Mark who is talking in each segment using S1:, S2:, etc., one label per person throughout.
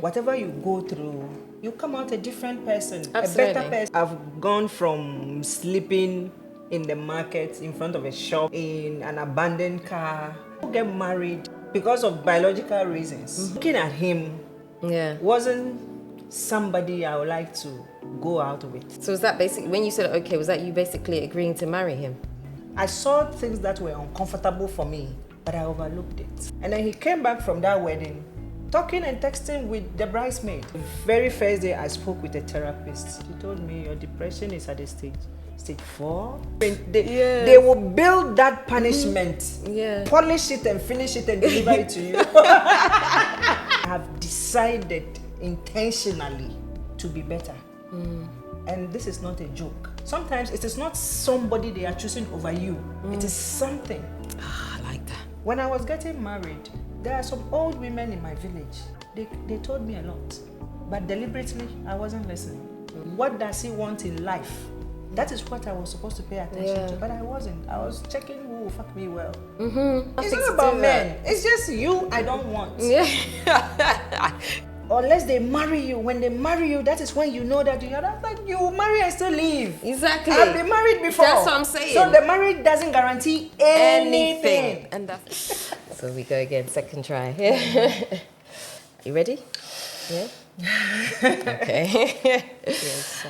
S1: Whatever you go through, you come out a different person,
S2: Absolutely.
S1: a better person. I've gone from sleeping in the market, in front of a shop, in an abandoned car, get married because of biological reasons. Looking at him wasn't somebody I would like to go out with.
S2: So was that basically, when you said okay, was that you basically agreeing to marry him?
S1: I saw things that were uncomfortable for me, but I overlooked it. And then he came back from that wedding, talking and texting with the bridesmaid. The very first day I spoke with a therapist, she told me your depression is at a stage 4. They will build that punishment, polish it and finish it and deliver it to you. I have decided intentionally to be better. And this is not a joke. Sometimes it is not somebody they are choosing over you. It is something.
S2: I like that.
S1: When I was getting married, there are some old women in my village. They told me a lot. But deliberately, I wasn't listening. What does he want in life? That is what I was supposed to pay attention to. But I wasn't. I was checking who will fuck me well. It's not about men. It's just you I don't want. Unless they marry you. When they marry you, that is when you know that you're not like you marry and still leave.
S2: Exactly.
S1: I've been married before.
S2: That's what I'm saying.
S1: So the marriage doesn't guarantee anything.
S2: And that's so we go again, second try. You ready? Yeah. Okay.
S1: Yes.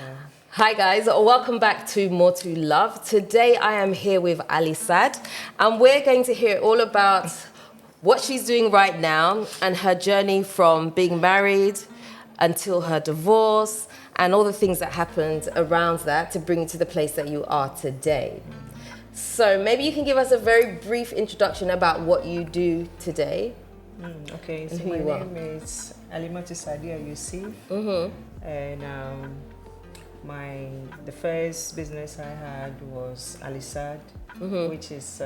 S2: Hi guys, welcome back to More to Love. Today I am here with Alisad, and we're going to hear all about what she's doing right now and her journey from being married until her divorce and all the things that happened around that to bring you to the place that you are today. So maybe you can give us a very brief introduction about what you do today.
S1: Okay, so my name is Alisad Yusuf, and the first business I had was Alisad, which is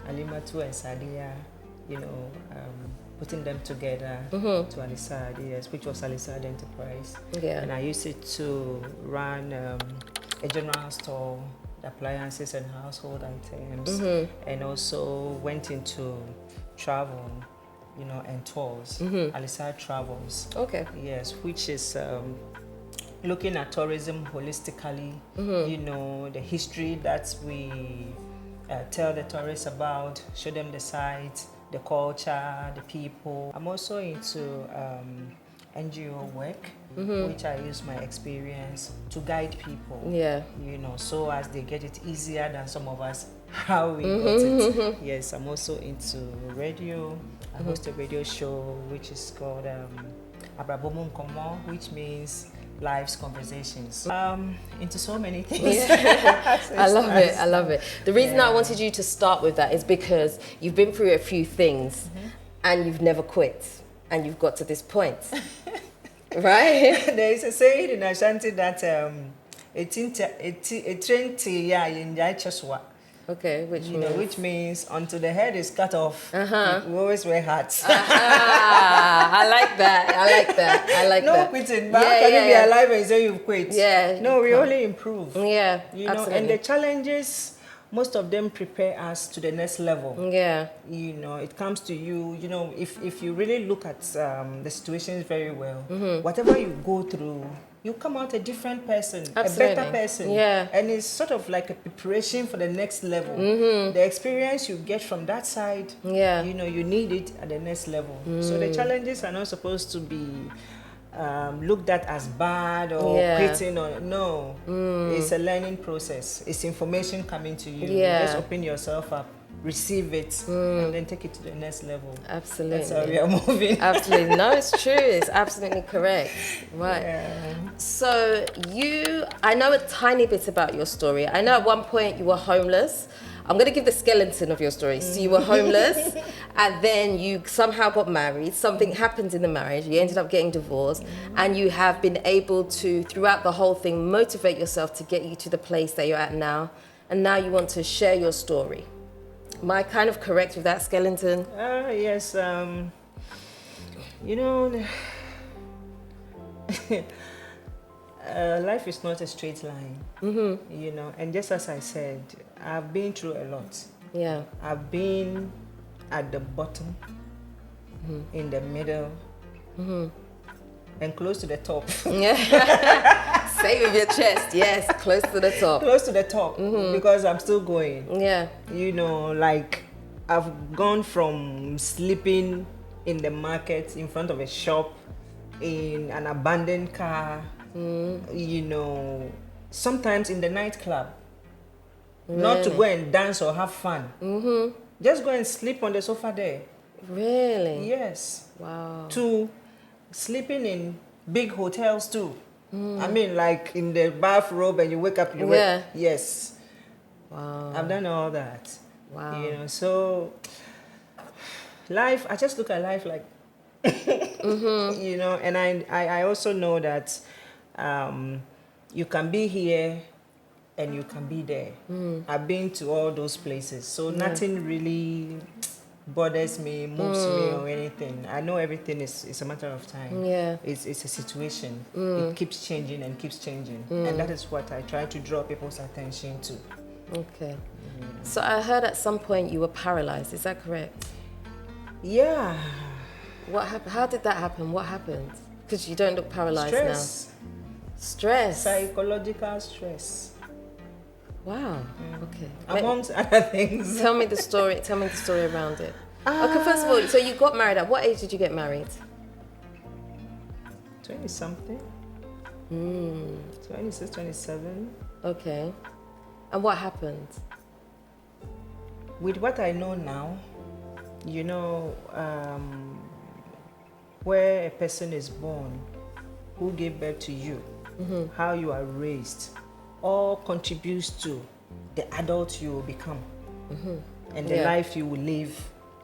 S1: Alimatu and Sadia, putting them together to Alisad, yes, which was Alisad Enterprise. And I used it to run a general store, appliances and household items, and also went into travel, and tours, Alisad Travels. Okay. Yes, which is looking at tourism holistically, the history that we tell the tourists about, show them the sites, the culture, the people. I'm also into NGO work, which I use my experience to guide people, so as they get it easier than some of us, how we got it. Yes, I'm also into radio. I host a radio show which is called Abrabomun Komo, which means life's conversations. Into so many things.
S2: I love it. The reason I wanted you to start with that is because you've been through a few things and you've never quit and you've got to this point. Right?
S1: There is a saying in Ashanti that
S2: okay,
S1: which means until the head is cut off, we always wear hats.
S2: I like that.
S1: No quitting, but how can you be alive and say you've quit? No, we only improve.
S2: Absolutely.
S1: And the challenges, most of them prepare us to the next level. It comes to you, if you really look at the situations very well, whatever you go through, you come out a different person, a better person. And it's sort of like a preparation for the next level. The experience you get from that side, you need it at the next level. So the challenges are not supposed to be looked at as bad or quitting or no. It's a learning process. It's information coming to you. Just open yourself up, receive it, and then take it to the next level.
S2: Absolutely.
S1: That's how we are moving.
S2: Absolutely. No, it's true. It's absolutely correct. Right. So I know a tiny bit about your story. I know at one point you were homeless. I'm going to give the skeleton of your story. So you were homeless and then you somehow got married. Something happened in the marriage. You ended up getting divorced and you have been able to, throughout the whole thing, motivate yourself to get you to the place that you're at now. And now you want to share your story. Am I kind of correct with that, skeleton?
S1: Yes. Life is not a straight line. And just as I said, I've been through a lot. I've been at the bottom, in the middle, and close to the top.
S2: Yeah. Say with your chest, yes, close to the top.
S1: Close to the top, because I'm still going.
S2: Yeah.
S1: You know, like I've gone from sleeping in the market in front of a shop, in an abandoned car, you know, sometimes in the nightclub. Really? Not to go and dance or have fun. Just go and sleep on the sofa there.
S2: Really?
S1: Yes.
S2: Wow.
S1: To sleeping in big hotels too. I mean, like in the bathrobe and you wake up. Yes.
S2: Wow.
S1: I've done all that.
S2: Wow.
S1: You know, so life, I just look at life like, you know, and I also know that you can be here and you can be there. I've been to all those places, so nothing really bothers me, moves me or anything. I know everything is a matter of time.
S2: Yeah.
S1: It's a situation. It keeps changing and keeps changing. And that is what I try to draw people's attention to.
S2: Okay. So I heard at some point you were paralyzed. Is that correct?
S1: Yeah.
S2: What happened? How did that happen? What happened? Because you don't look paralyzed now. Stress.
S1: Psychological stress.
S2: Wow. Okay.
S1: Amongst other things.
S2: Tell me the story. Tell me the story around it. Okay. First of all, so you got married. At what age did you get married?
S1: 20-something. 26, 27.
S2: Okay. And what happened?
S1: With what I know now, you know, where a person is born, who gave birth to you, how you are raised, all contributes to the adult you will become and the life you will live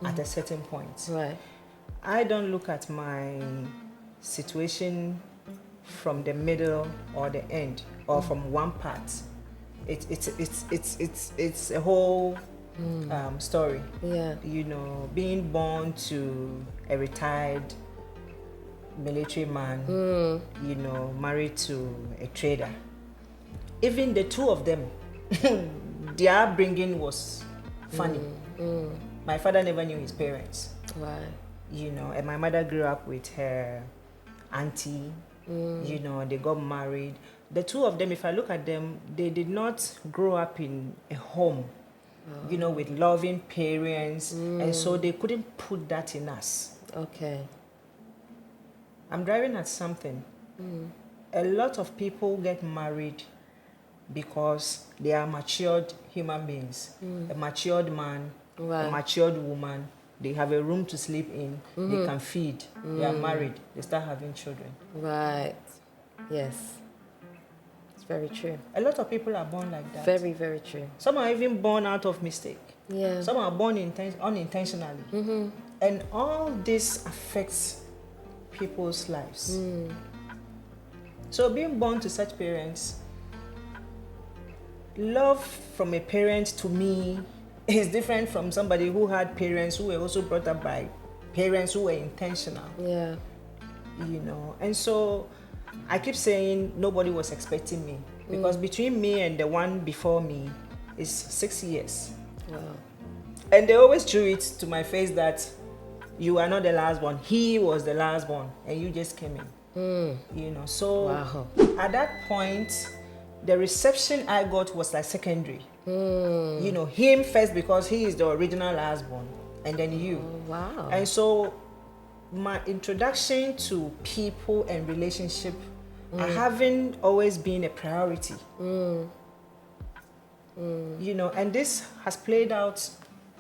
S1: at a certain point.
S2: Right.
S1: I don't look at my situation from the middle or the end or from one part. It's a whole story.
S2: Yeah.
S1: You know, being born to a retired military man, you know, married to a trader. Even the two of them, their upbringing was funny. My father never knew his parents.
S2: Right.
S1: You know, and my mother grew up with her auntie. You know, they got married. The two of them, if I look at them, they did not grow up in a home, you know, with loving parents. And so they couldn't put that in us.
S2: Okay.
S1: I'm driving at something. A lot of people get married because they are matured human beings. A matured man, a matured woman. They have a room to sleep in. They can feed. They are married. They start having children.
S2: Right. Yes. It's very true.
S1: A lot of people are born like that.
S2: Very, very true.
S1: Some are even born out of mistake.
S2: Yeah.
S1: Some are born unintentionally. And all this affects people's lives. So being born to such parents, love from a parent to me is different from somebody who had parents who were also brought up by parents who were intentional.
S2: Yeah.
S1: You know, and so I keep saying nobody was expecting me because between me and the one before me is 6 years.
S2: Wow.
S1: And they always threw it to my face that you are not the last one. He was the last one and you just came in. You know, so at that point, the reception I got was like secondary. You know, him first because he is the original last born, and then you.
S2: Wow.
S1: And so my introduction to people and relationship haven't always been a priority. You know, and this has played out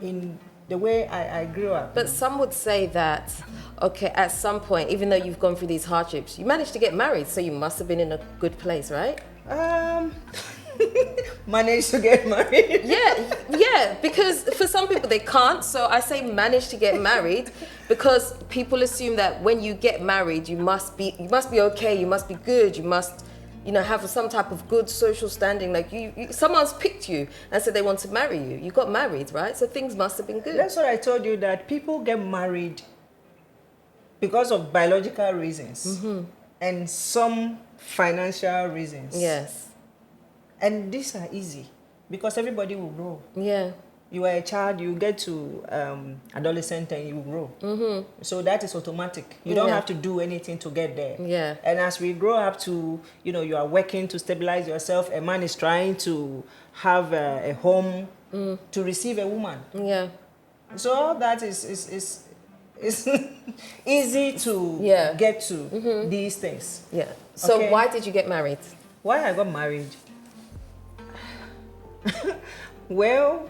S1: in the way I grew up.
S2: But some would say that, okay, at some point, even though you've gone through these hardships, you managed to get married, so you must have been in a good place, right?
S1: Managed to get married.
S2: Yeah, because for some people they can't. So I say manage to get married because people assume that when you get married, you must be okay, you must be good, you must, you know, have some type of good social standing. Like you someone's picked you and said they want to marry you. You got married, right? So things must have been good.
S1: That's what I told you, that people get married because of biological reasons and some financial reasons.
S2: Yes.
S1: And these are easy because everybody will grow.
S2: Yeah.
S1: You are a child, you get to adolescent and you grow. So that is automatic. You don't have to do anything to get there.
S2: Yeah.
S1: And as we grow up to, you are working to stabilize yourself. A man is trying to have a home to receive a woman.
S2: Yeah.
S1: So all that is easy to get to these things.
S2: Yeah. So
S1: Okay.
S2: why did you get married?
S1: Why I got married? Well,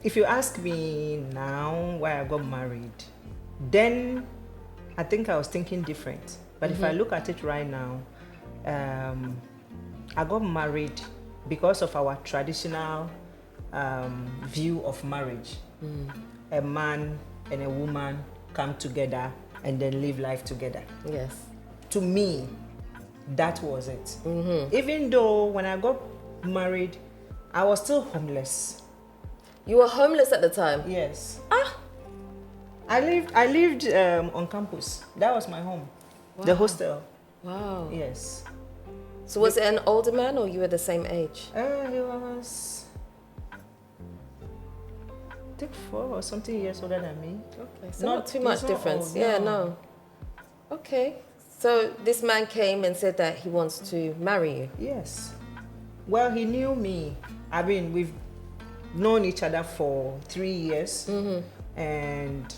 S1: if you ask me now why I got married, then I think I was thinking different. But if I look at it right now, I got married because of our traditional view of marriage. A man and a woman come together and then live life together.
S2: Yes.
S1: To me, that was it. Even though when I got married, I was still homeless.
S2: You were homeless at the time?
S1: Yes.
S2: Ah.
S1: I lived on campus. That was my home.
S2: Wow.
S1: The hostel.
S2: Wow.
S1: Yes.
S2: So was it an older man or you were the same age?
S1: He was, I think 4 or something years older than me.
S2: Okay, so not too much difference.
S1: Old,
S2: yeah, no. Okay. So this man came and said that he wants to marry you.
S1: Yes. Well, he knew me. I mean, we've known each other for 3 years, and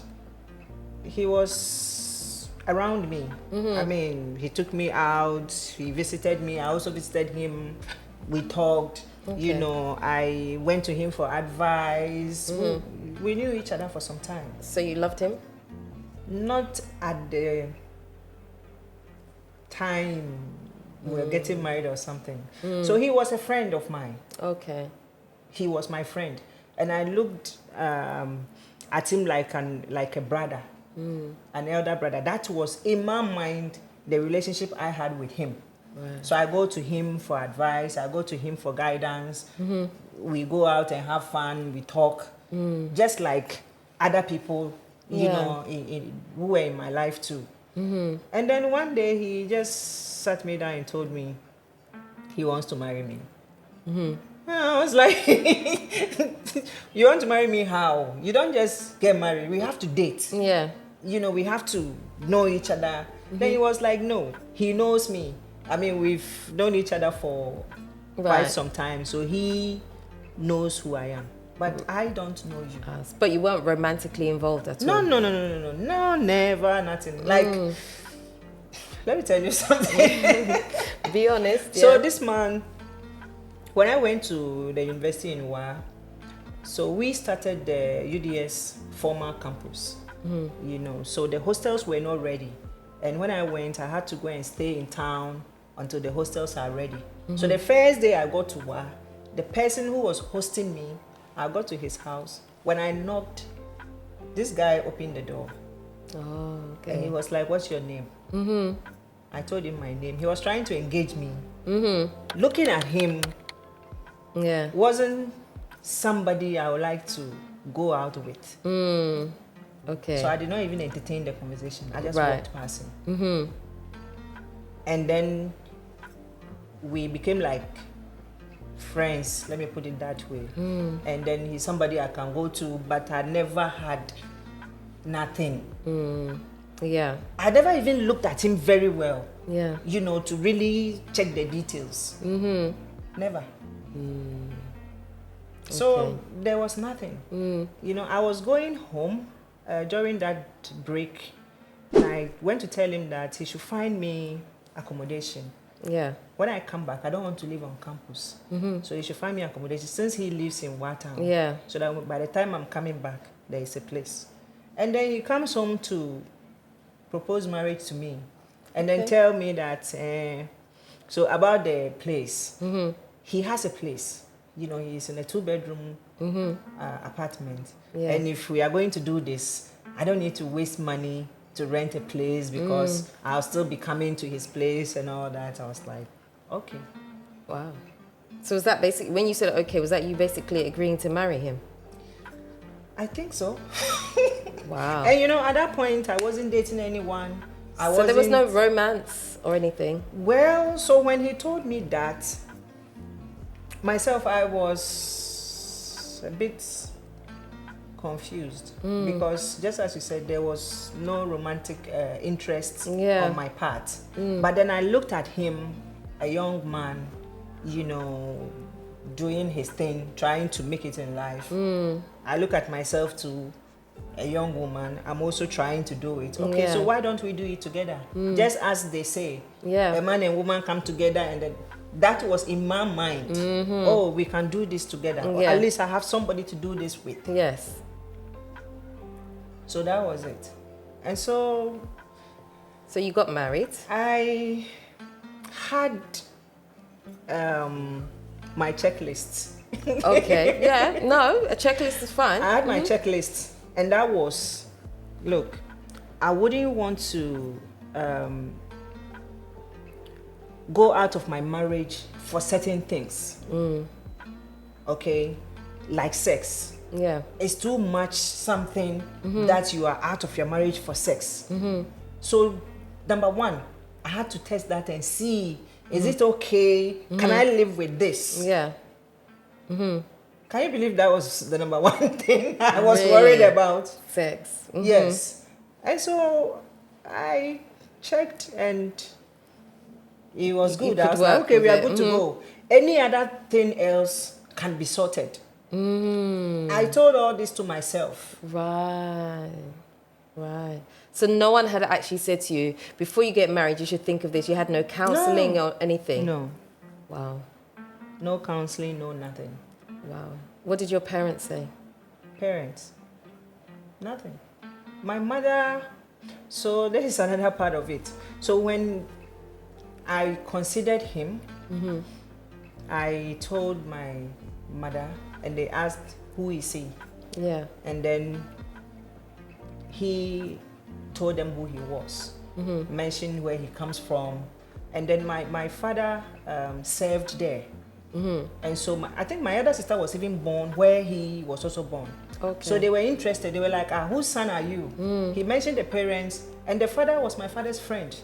S1: he was around me. I mean, he took me out, he visited me, I also visited him, we talked.
S2: Okay.
S1: I went to him for advice. We knew each other for some time.
S2: So you loved him?
S1: Not at the time we were getting married or something. So he was a friend of mine.
S2: Okay.
S1: He was my friend, and I looked at him like a brother, an elder brother. That was in my mind the relationship I had with him.
S2: Right.
S1: So I go to him for advice, I go to him for guidance. We go out and have fun, we talk, just like other people, who were in my life too. And then one day he just sat me down and told me he wants to marry me. I was like, you want to marry me how? You don't just get married, we have to date.
S2: Yeah.
S1: We have to know each other. Then he was like, no, he knows me. I mean, we've known each other for quite some time, so he knows who I am. But I don't know you.
S2: But you weren't romantically involved at all?
S1: No, never, nothing. Like, let me tell you something.
S2: Be honest. Yeah.
S1: So this man, when I went to the university in Wa, so we started the UDS former campus, so the hostels were not ready. And when I went, I had to go and stay in town until the hostels are ready. So the first day I got to Wa, the person who was hosting me, I got to his house. When I knocked, this guy opened the door.
S2: Oh, okay.
S1: And he was like, what's your name? I told him my name. He was trying to engage me. Looking at him wasn't somebody I would like to go out with.
S2: Okay.
S1: So I did not even entertain the conversation. I just walked past him. And then we became like friends, let me put it that way. And then he's somebody I can go to, but I never had nothing.
S2: Yeah.
S1: I never even looked at him very well.
S2: Yeah.
S1: To really check the details. Never. So there was nothing. I was going home during that break, and I went to tell him that he should find me accommodation.
S2: Yeah.
S1: When I come back, I don't want to live on campus. So he should find me accommodation since he lives in Watan.
S2: Yeah.
S1: So that by the time I'm coming back, there is a place. And then he comes home to propose marriage to me. And then tell me that, so about the place. He has a place. He's in a 2-bedroom apartment. Yeah. And if we are going to do this, I don't need to waste money to rent a place because I'll still be coming to his place and all that. I was like, okay.
S2: Wow. So was that basically, when you said okay, was that you basically agreeing to marry him?
S1: I think so.
S2: Wow.
S1: And at that point, I wasn't dating anyone.
S2: So there was no romance or anything?
S1: Well, so when he told me that, myself, I was a bit confused because just as you said, there was no romantic interest on my part. But then I looked at him, a young man, you know, doing his thing, trying to make it in life. I look at myself too, a young woman. I'm also trying to do it. Okay, so why don't we do it together? Just as they say, a man and woman come together, and then that was in my mind. Oh, we can do this together. Or at least I have somebody to do this with.
S2: Yes.
S1: So that was it. And so
S2: you got married.
S1: I had my checklists.
S2: Okay. Yeah. No, a checklist is fine.
S1: I had my checklist, and that was, look, I wouldn't want to go out of my marriage for certain things. Okay, like sex.
S2: Yeah.
S1: It's too much something that you are out of your marriage for sex. So, number one, I had to test that and see, is it okay? Can I live with this?
S2: Yeah.
S1: Can you believe that was the number one thing I was worried about?
S2: Sex.
S1: Yes. And so I checked, and it was good. I was like, okay, we are good to go. Any other thing else can be sorted. I told all this to myself.
S2: Right. So no one had actually said to you, before you get married, you should think of this. You had no counseling or anything?
S1: No.
S2: Wow.
S1: No counseling, no nothing.
S2: Wow. What did your parents say?
S1: Parents? Nothing. My mother, so this is another part of it. So when I considered him, I told my mother, and they asked, who is he?
S2: Yeah.
S1: And then he told them who he was, mentioned where he comes from. And then my father served there. And so I think my other sister was even born where he was also born.
S2: Okay.
S1: So they were interested. They were like, whose son are you? He mentioned the parents, and the father was my father's friend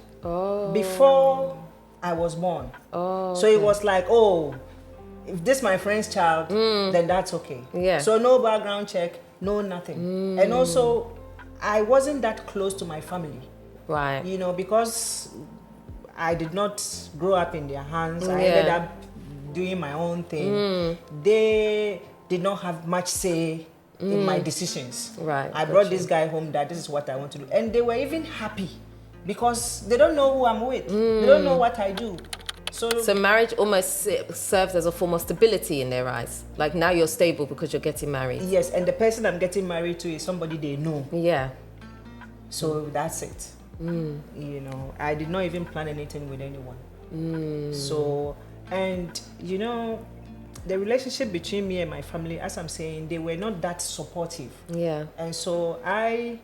S1: before I was born. So it was like, if this is my friend's child, then that's okay.
S2: Yeah.
S1: So no background check, no nothing. And also, I wasn't that close to my family.
S2: Right.
S1: You know, because I did not grow up in their hands. I ended up doing my own thing. They did not have much say in my decisions.
S2: Right.
S1: I brought this guy home that this is what I want to do. And they were even happy because they don't know who I'm with. They don't know what I do. So
S2: marriage almost serves as a form of stability in their eyes. Like now you're stable because you're getting married.
S1: Yes, and the person I'm getting married to is somebody they know.
S2: Yeah.
S1: So that's it. You know, I did not even plan anything with anyone. So, and you know, the relationship between me and my family, as I'm saying, they were not that supportive.
S2: Yeah.
S1: And so I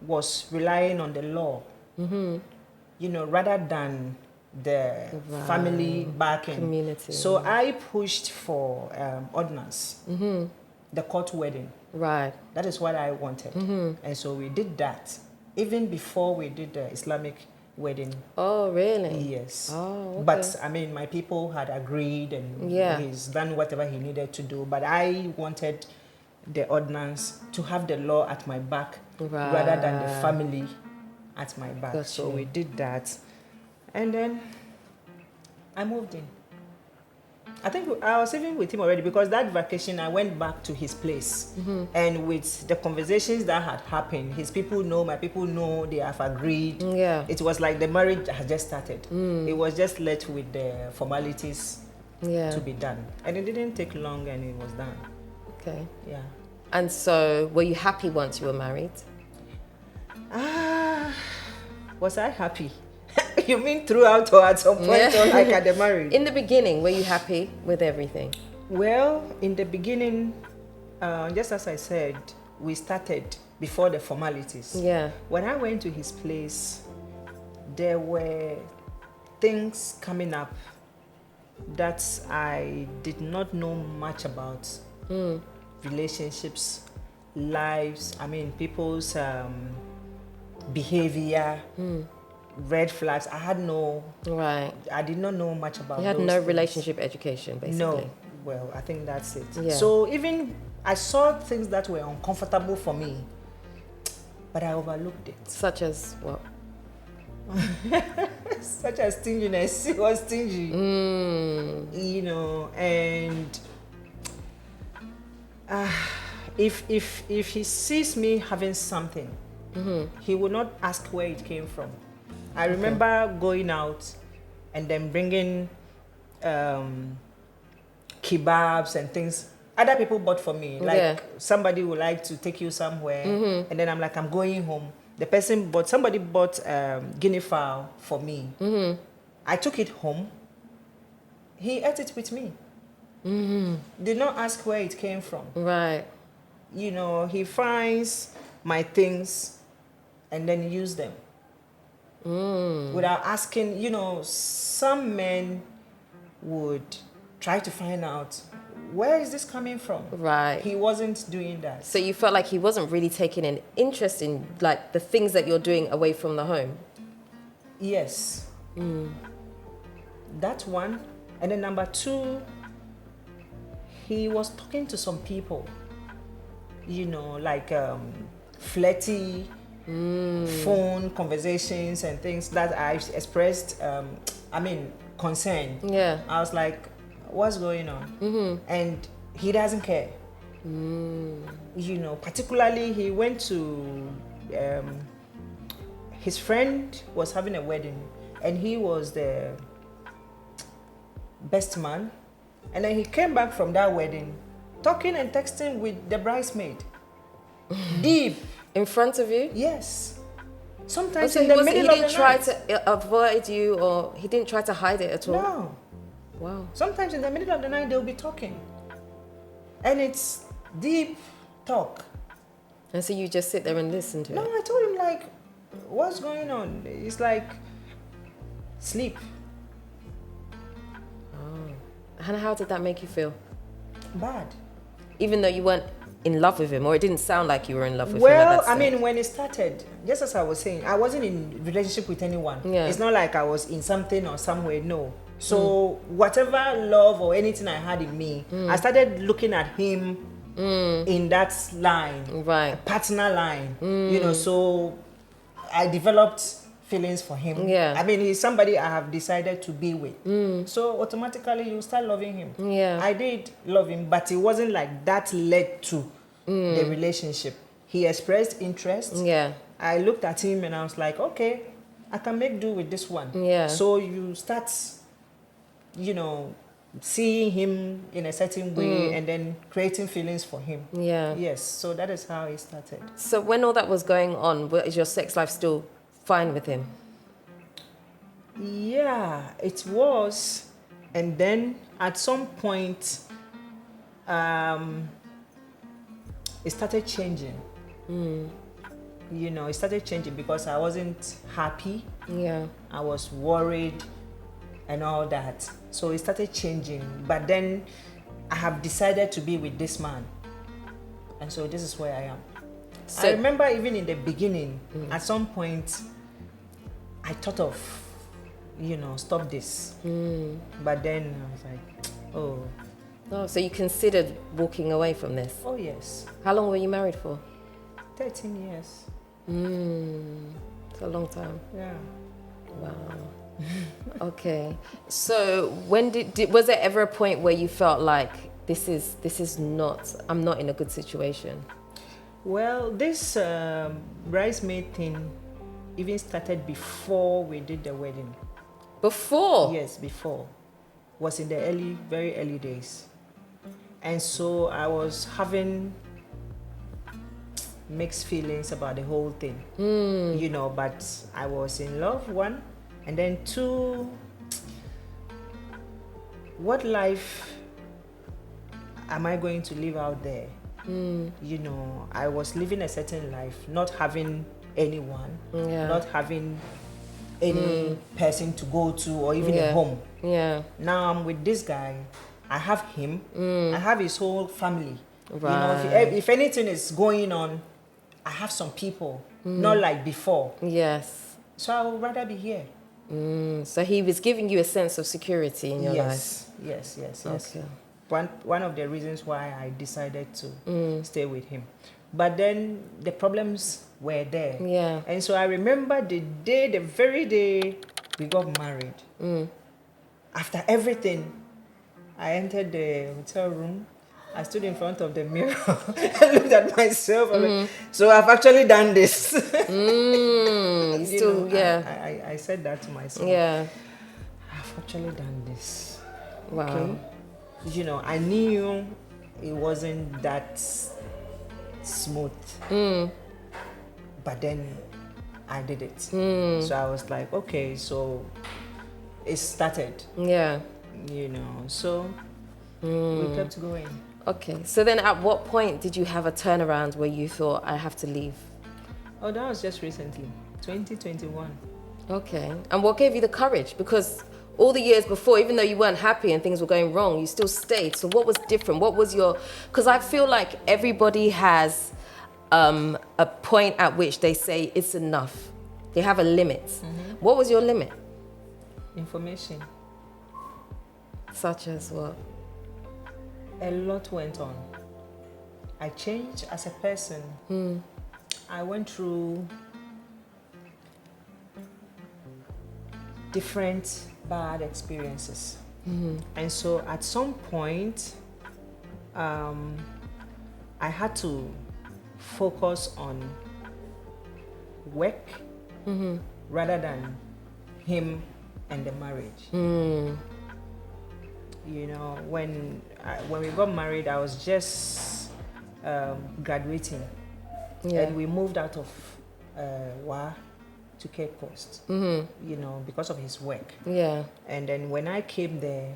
S1: was relying on the law, you know, rather than the family backing.
S2: Community.
S1: So I pushed for ordinance, the court wedding.
S2: Right.
S1: That is what I wanted. And so we did that, even before we did the Islamic wedding.
S2: Oh, really?
S1: Yes.
S2: Oh, okay.
S1: But I mean, my people had agreed, and he's done whatever he needed to do. But I wanted the ordinance to have the law at my back rather than the family at my back.
S2: Got
S1: so
S2: you.
S1: we did that. And then I moved in. I think I was even with him already because that vacation I went back to his place. And with the conversations that had happened, his people know, my people know, they have agreed.
S2: Yeah.
S1: It was like the marriage had just started. It was just left with the formalities to be done. And it didn't take long and it was done.
S2: Okay.
S1: Yeah.
S2: And so were you happy once you were married?
S1: Was I happy? You mean throughout or at some point or like at the marriage?
S2: In the beginning, were you happy with everything?
S1: Well, in the beginning, just as I said, we started before the formalities.
S2: Yeah.
S1: When I went to his place, there were things coming up that I did not know much about. Relationships, lives, I mean, people's behavior. Red flags. I had no.
S2: Right.
S1: I did not know much about.
S2: You had
S1: those
S2: no
S1: things.
S2: relationship education, basically.
S1: No. Well, I think that's it.
S2: Yeah.
S1: So even I saw things that were uncomfortable for me, but I overlooked it.
S2: Such as what?
S1: Such as stinginess. He was stingy. You know, and if he sees me having something, he will not ask where it came from. I remember going out and then bringing kebabs and things other people bought for me. Like somebody would like to take you somewhere, and then I'm like, I'm going home. Somebody bought guinea fowl for me. I took it home. He ate it with me. Did not ask where it came from.
S2: Right.
S1: You know, he finds my things and then use them. Without asking, you know, some men would try to find out, where is this coming from?
S2: Right.
S1: He wasn't doing that.
S2: So you felt like he wasn't really taking an interest in like the things that you're doing away from the home?
S1: Yes. That one. And then number two, he was talking to some people, you know, like flirty phone conversations and things that I expressed, concern.
S2: Yeah.
S1: I was like, what's going on? And he doesn't care. You know, particularly he went to, his friend was having a wedding and he was the best man. And then he came back from that wedding talking and texting with the bridesmaid. Deep.
S2: In front of you?
S1: Yes. Sometimes
S2: So
S1: in the middle of the night.
S2: He didn't try to avoid you, or he didn't try to hide it at all?
S1: No.
S2: Wow.
S1: Sometimes in the middle of the night they'll be talking. And it's deep talk.
S2: And so you just sit there and listen to
S1: No,
S2: it?
S1: I told him like, what's going on? It's like, sleep.
S2: Oh. And how did that make you feel?
S1: Bad.
S2: Even though you weren't in love with him, or it didn't sound like you were in love with him
S1: Well,
S2: at that stage?
S1: when it started, just as I was saying, I wasn't in relationship with anyone.
S2: Yeah.
S1: It's not like I was in something or somewhere, no. So whatever love or anything I had in me, I started looking at him in that line,
S2: Right.
S1: partner line, you know, so I developed feelings for him.
S2: Yeah.
S1: I mean, he's somebody I have decided to be with. So automatically you start loving him.
S2: Yeah.
S1: I did love him, but it wasn't like that led to the relationship. He expressed interest.
S2: Yeah.
S1: I looked at him and I was like, okay, I can make do with this one.
S2: Yeah.
S1: So you start, you know, seeing him in a certain way and then creating feelings for him.
S2: Yeah.
S1: Yes, so that is how it started.
S2: So when all that was going on, is your sex life still fine with him?
S1: Yeah, it was. And then at some point, it started changing. You know, it started changing because I wasn't happy.
S2: Yeah.
S1: I was worried and all that. So it started changing. But then I have decided to be with this man. And so this is where I am.
S2: So,
S1: I remember even in the beginning, at some point, I thought of, you know, stop this. But then I was like, oh.
S2: Oh, so you considered walking away from this?
S1: Oh, yes.
S2: How long were you married for?
S1: 13 years.
S2: It's a long time.
S1: Yeah.
S2: Wow. Okay. So when was there ever a point where you felt like this is not, I'm not in a good situation?
S1: Well, this bridesmaid thing even started before we did the wedding.
S2: Before?
S1: Yes, before. Was in the very early days. And so I was having mixed feelings about the whole thing. You know, but I was in love, one. And then two, what life am I going to live out there? You know, I was living a certain life, not having anyone, not having any person to go to or even a home.
S2: Yeah.
S1: Now I'm with this guy. I have him. I have his whole family.
S2: Right.
S1: You know, if anything is going on, I have some people, not like before.
S2: Yes.
S1: So I would rather be here.
S2: So he was giving you a sense of security in your life?
S1: Yes.
S2: Okay.
S1: one of the reasons why I decided to stay with him. But then the problems were there.
S2: Yeah.
S1: And so I remember the very day we got married. After everything, I entered the hotel room. I stood in front of the mirror and looked at myself. So I've actually done this. I said that to myself.
S2: Yeah.
S1: I've actually done this.
S2: Wow.
S1: Okay? You know, I knew it wasn't that smooth. But then I did it. So I was like, okay, so it started.
S2: Yeah.
S1: You know, so we kept going.
S2: Okay, so then at what point did you have a turnaround where you thought, I have to leave?
S1: Oh, that was just recently, 2021.
S2: Okay, and what gave you the courage? Because all the years before, even though you weren't happy and things were going wrong, you still stayed. So what was different? What was your... Because I feel like everybody has a point at which they say it's enough. They have a limit. What was your limit?
S1: Information.
S2: Such as what?
S1: A lot went on. I changed as a person. I went through different bad experiences. And so at some point, I had to focus on work rather than him and the marriage. You know, when we got married, I was just graduating, and we moved out of Wa to Cape Coast. You know, because of his work.
S2: Yeah.
S1: And then when I came there,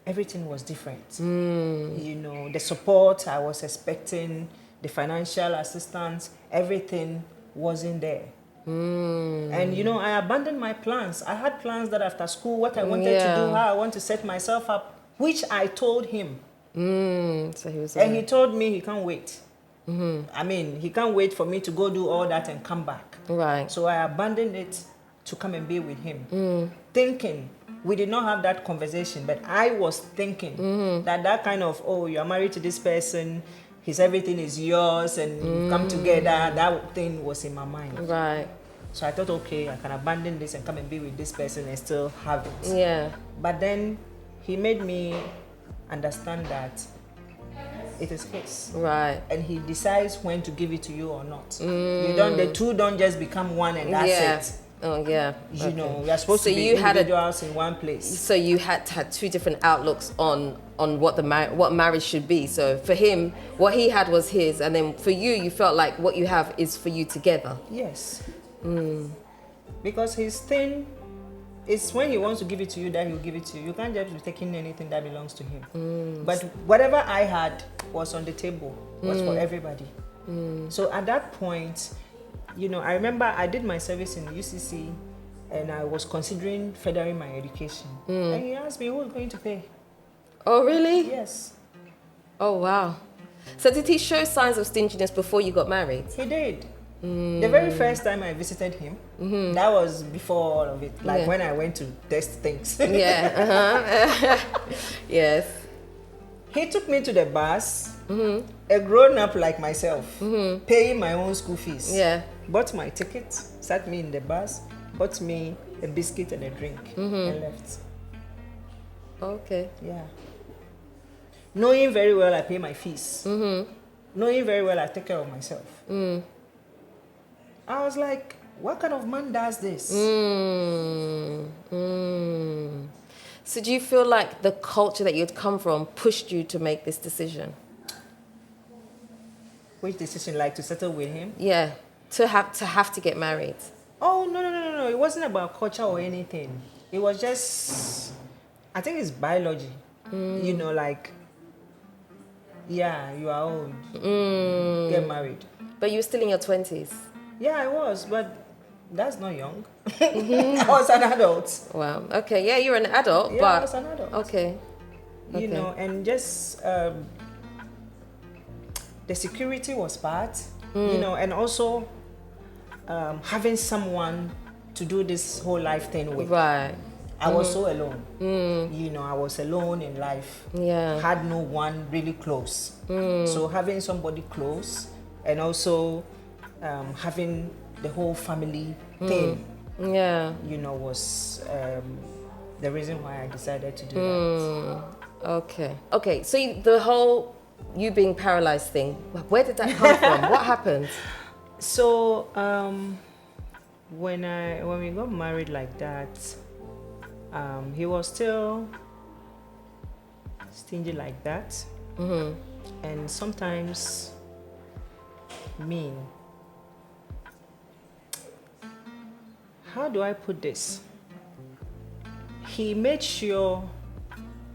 S1: everything was different. You know, the support I was expecting, the financial assistance, everything wasn't there. And you know, I abandoned my plans. I had plans that after school, what I wanted to do, how I want to set myself up, which I told him.
S2: So he was
S1: and he told me he can't wait. I mean, he can't wait for me to go do all that and come back.
S2: Right.
S1: So I abandoned it to come and be with him. Thinking, we did not have that conversation, but I was thinking that kind of, oh, you're married to this person, everything is yours, and you come together, that thing was in my mind.
S2: Right.
S1: So I thought, okay, I can abandon this and come and be with this person and still have it.
S2: Yeah.
S1: But then he made me understand that it is his.
S2: Right.
S1: And he decides when to give it to you or not. The two don't just become one and that's it.
S2: Oh, yeah.
S1: You know, we are supposed to be individuals in one place.
S2: So you had two different outlooks on what what marriage should be. So for him, what he had was his, and then for you, you felt like what you have is for you together.
S1: Yes. Because his thing is when he wants to give it to you, that he'll give it to you. You can't just be taking anything that belongs to him. But whatever I had was on the table, was for everybody. So at that point, you know, I remember I did my service in UCC and I was considering furthering my education. And he asked me, who is going to pay?
S2: Oh, really?
S1: Yes.
S2: Oh, wow. So did he show signs of stinginess before you got married?
S1: He did. The very first time I visited him, that was before all of it, like when I went to test things.
S2: Yes.
S1: He took me to the bus, a grown-up like myself, paying my own school fees.
S2: Yeah.
S1: Bought my ticket, sat me in the bus, bought me a biscuit and a drink, and left.
S2: Okay.
S1: Yeah. Knowing very well I pay my fees. Knowing very well I take care of myself. I was like, what kind of man does this?
S2: So do you feel like the culture that you'd come from pushed you to make this decision?
S1: Which decision? Like to settle with him?
S2: Yeah, to have to get married.
S1: Oh, no. It wasn't about culture or anything. It was just, I think it's biology. You know, like, yeah, you are old. Get married.
S2: But you were still in your 20s.
S1: Yeah, I was, but that's not young. I was an adult.
S2: Wow. Okay. Yeah, you're an adult.
S1: Yeah,
S2: but
S1: I was an adult.
S2: Okay.
S1: You know, and just the security was part. You know, and also having someone to do this whole life thing with.
S2: Right.
S1: I was so alone. You know, I was alone in life.
S2: Yeah.
S1: Had no one really close. So having somebody close, and also having the whole family thing, you know, was the reason why I decided to do that.
S2: Okay. So the whole you being paralyzed thing, where did that come from? What happened?
S1: So when we got married like that, he was still stingy like that, and sometimes mean. How do I put this? He made sure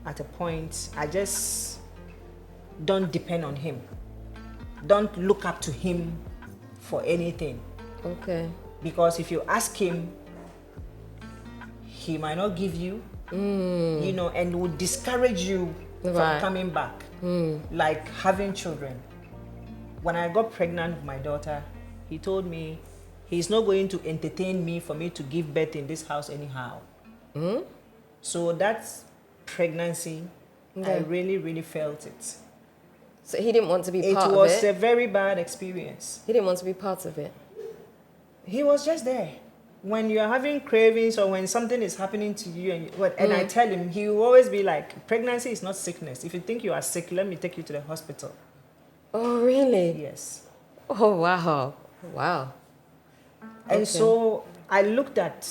S1: at a point I just don't depend on him, don't look up to him for anything.
S2: Okay.
S1: Because if you ask him, he might not give you, you know, and would discourage you from coming back, like having children. When I got pregnant with my daughter, he told me he's not going to entertain me for me to give birth in this house anyhow. So that pregnancy, I really, really felt it.
S2: So he didn't want to be part of it?
S1: It was a very bad experience.
S2: He didn't want to be part of it?
S1: He was just there. When you're having cravings or when something is happening to you, and I tell him, he will always be like, pregnancy is not sickness. If you think you are sick, let me take you to the hospital.
S2: Oh, really?
S1: Yes.
S2: Oh, wow. Wow.
S1: And so I looked at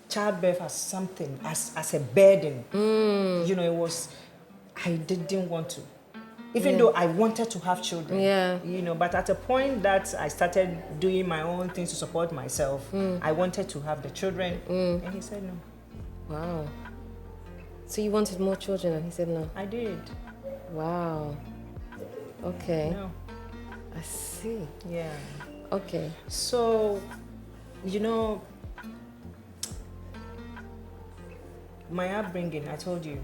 S1: childbirth as something, as a burden. You know, I didn't want to. Even though I wanted to have children, you know, but at a point that I started doing my own things to support myself, I wanted to have the children, and he said no.
S2: Wow. So you wanted more children, and he said no?
S1: I did.
S2: Wow. Okay.
S1: No.
S2: I see.
S1: Yeah.
S2: Okay.
S1: So, you know, my upbringing, I told you,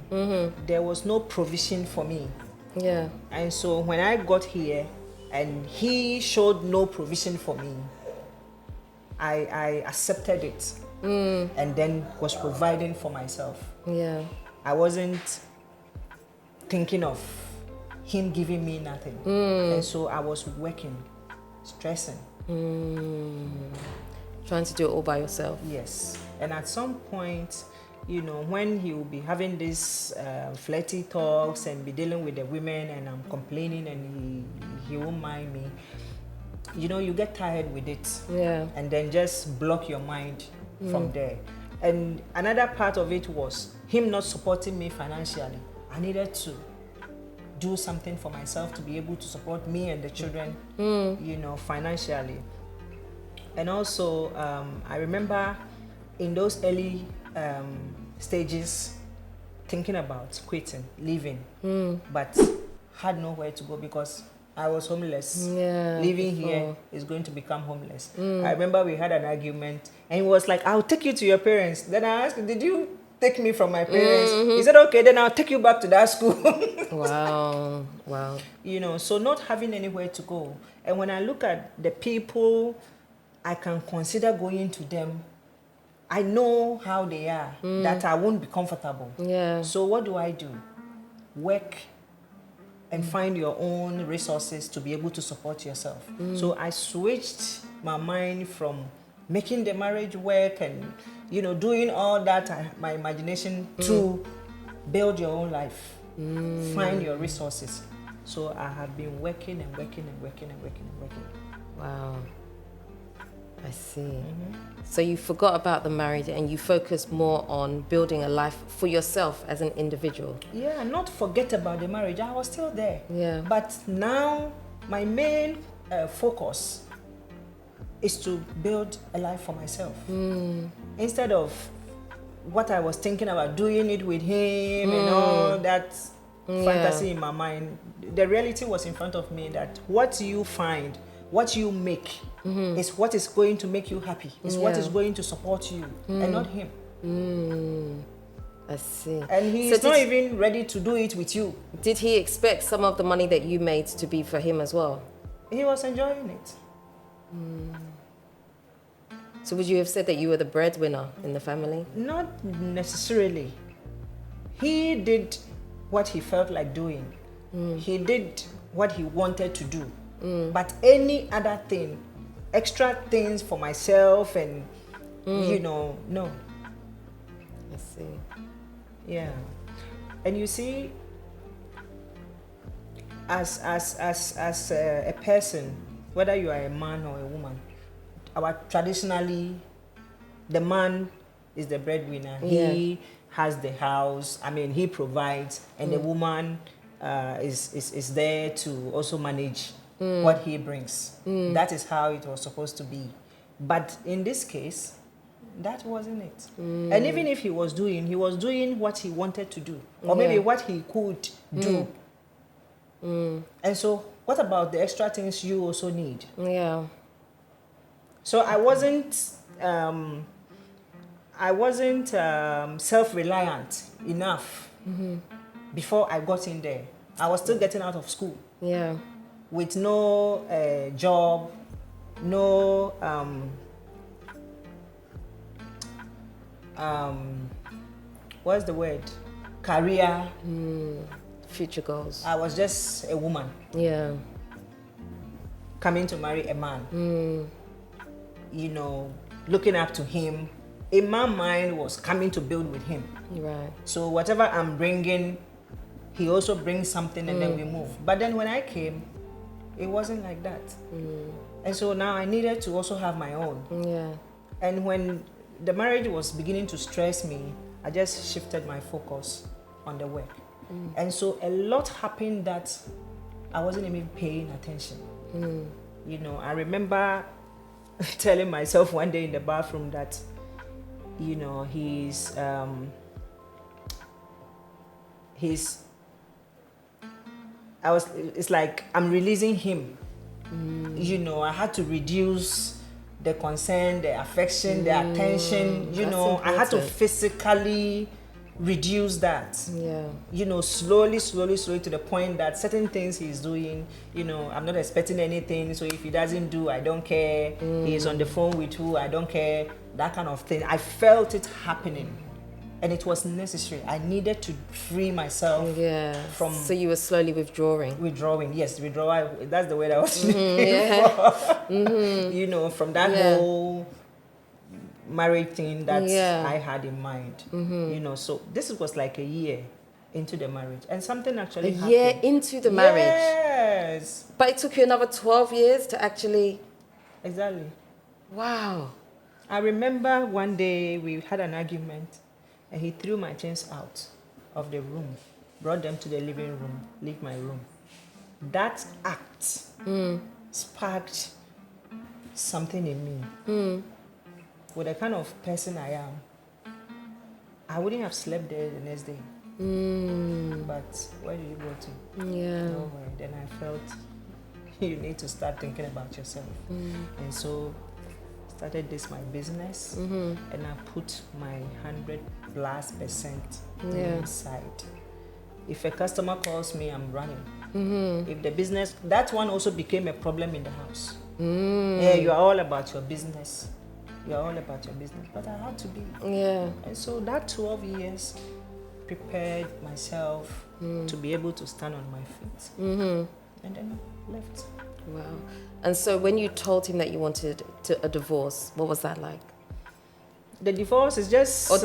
S1: there was no provision for me.
S2: Yeah.
S1: And so when I got here and he showed no provision for me, I accepted it and then was providing for myself.
S2: Yeah.
S1: I wasn't thinking of him giving me nothing. And so I was working, stressing.
S2: Trying to do it all by yourself.
S1: Yes. And at some point, you know, when he will be having these flirty talks and be dealing with the women and I'm complaining and he won't mind me, you know, you get tired with it.
S2: Yeah.
S1: And then just block your mind from there. And another part of it was him not supporting me financially. I needed to do something for myself to be able to support me and the children, you know, financially. And also, I remember in those early stages thinking about quitting, leaving, but had nowhere to go because I was homeless. Living here is going to become homeless. I remember we had an argument and he was like, I'll take you to your parents. Then I asked him, did you take me from my parents? He said, okay, then I'll take you back to that school.
S2: Wow.
S1: You know, so not having anywhere to go. And when I look at the people I can consider going to them, I know how they are, that I won't be comfortable.
S2: Yeah.
S1: So what do? Work and find your own resources to be able to support yourself. So I switched my mind from making the marriage work and, you know, doing all that, my imagination, to build your own life, find your resources. So I have been working and working and working and working and working.
S2: Wow. I see. So you forgot about the marriage and you focused more on building a life for yourself as an individual.
S1: Yeah, not forget about the marriage. I was still there.
S2: Yeah.
S1: But now my main focus is to build a life for myself. Instead of what I was thinking about, doing it with him and all that fantasy in my mind. The reality was in front of me that what you find, what you make, is what is going to make you happy. Is what is going to support you, and not him.
S2: I see.
S1: And he's not even ready to do it with you.
S2: Did he expect some of the money that you made to be for him as well?
S1: He was enjoying it.
S2: So would you have said that you were the breadwinner in the family?
S1: Not necessarily. He did what he felt like doing. He did what he wanted to do. But any other thing, extra things for myself and, no.
S2: I see.
S1: Yeah. And you see, as a person, whether you are a man or a woman, traditionally, the man is the breadwinner.
S2: Yeah.
S1: He has the house. I mean, he provides, and the woman is there to also manage what he brings. That is how it was supposed to be. But in this case, that wasn't it. And even if he was doing what he wanted to do, or maybe what he could do. And so, what about the extra things you also need?
S2: Yeah.
S1: So I wasn't self-reliant enough before I got in there. I was still getting out of school.
S2: Yeah.
S1: With no job, no what's the word? Career.
S2: Future goals.
S1: I was just a woman.
S2: Yeah.
S1: Coming to marry a man. Looking up to him. In my mind was coming to build with him.
S2: Right.
S1: So whatever I'm bringing, he also brings something and then we move. But then when I came, it wasn't like that. And so now I needed to also have my own.
S2: Yeah.
S1: And when the marriage was beginning to stress me, I just shifted my focus on the work. And so a lot happened that I wasn't even paying attention. I remember telling myself one day in the bathroom that, it's like I'm releasing him. I had to reduce the concern, the affection, the attention, I had to physically reduce that.
S2: Yeah.
S1: Slowly to the point that certain things he's doing, I'm not expecting anything. So if he doesn't do, I don't care. He's on the phone with who, I don't care. That kind of thing. I felt it happening. And it was necessary. I needed to free myself from...
S2: So you were slowly withdrawing?
S1: Withdrawing, yes. Withdrawal, that's the word I was looking for. From that whole marriage thing that I had in mind. So this was like a year into the marriage. And something actually happened.
S2: A year into the marriage?
S1: Yes.
S2: But it took you another 12 years to actually...
S1: Exactly.
S2: Wow.
S1: I remember one day we had an argument. And he threw my things out of the room, brought them to the living room, leave my room. That act sparked something in me. With the kind of person I am, I wouldn't have slept there the next day. But where did you go to? Nowhere. Then I felt you need to start thinking about yourself. And so started this my business, and I put my 100+% inside. If a customer calls me, I'm running. If the business, that one also became a problem in the house. Yeah, you are all about your business. You are all about your business, but I had to be.
S2: Yeah.
S1: And so that 12 years prepared myself to be able to stand on my feet. And then left.
S2: Wow. And so when you told him that you wanted a divorce, what was that like?
S1: The divorce is just...
S2: Or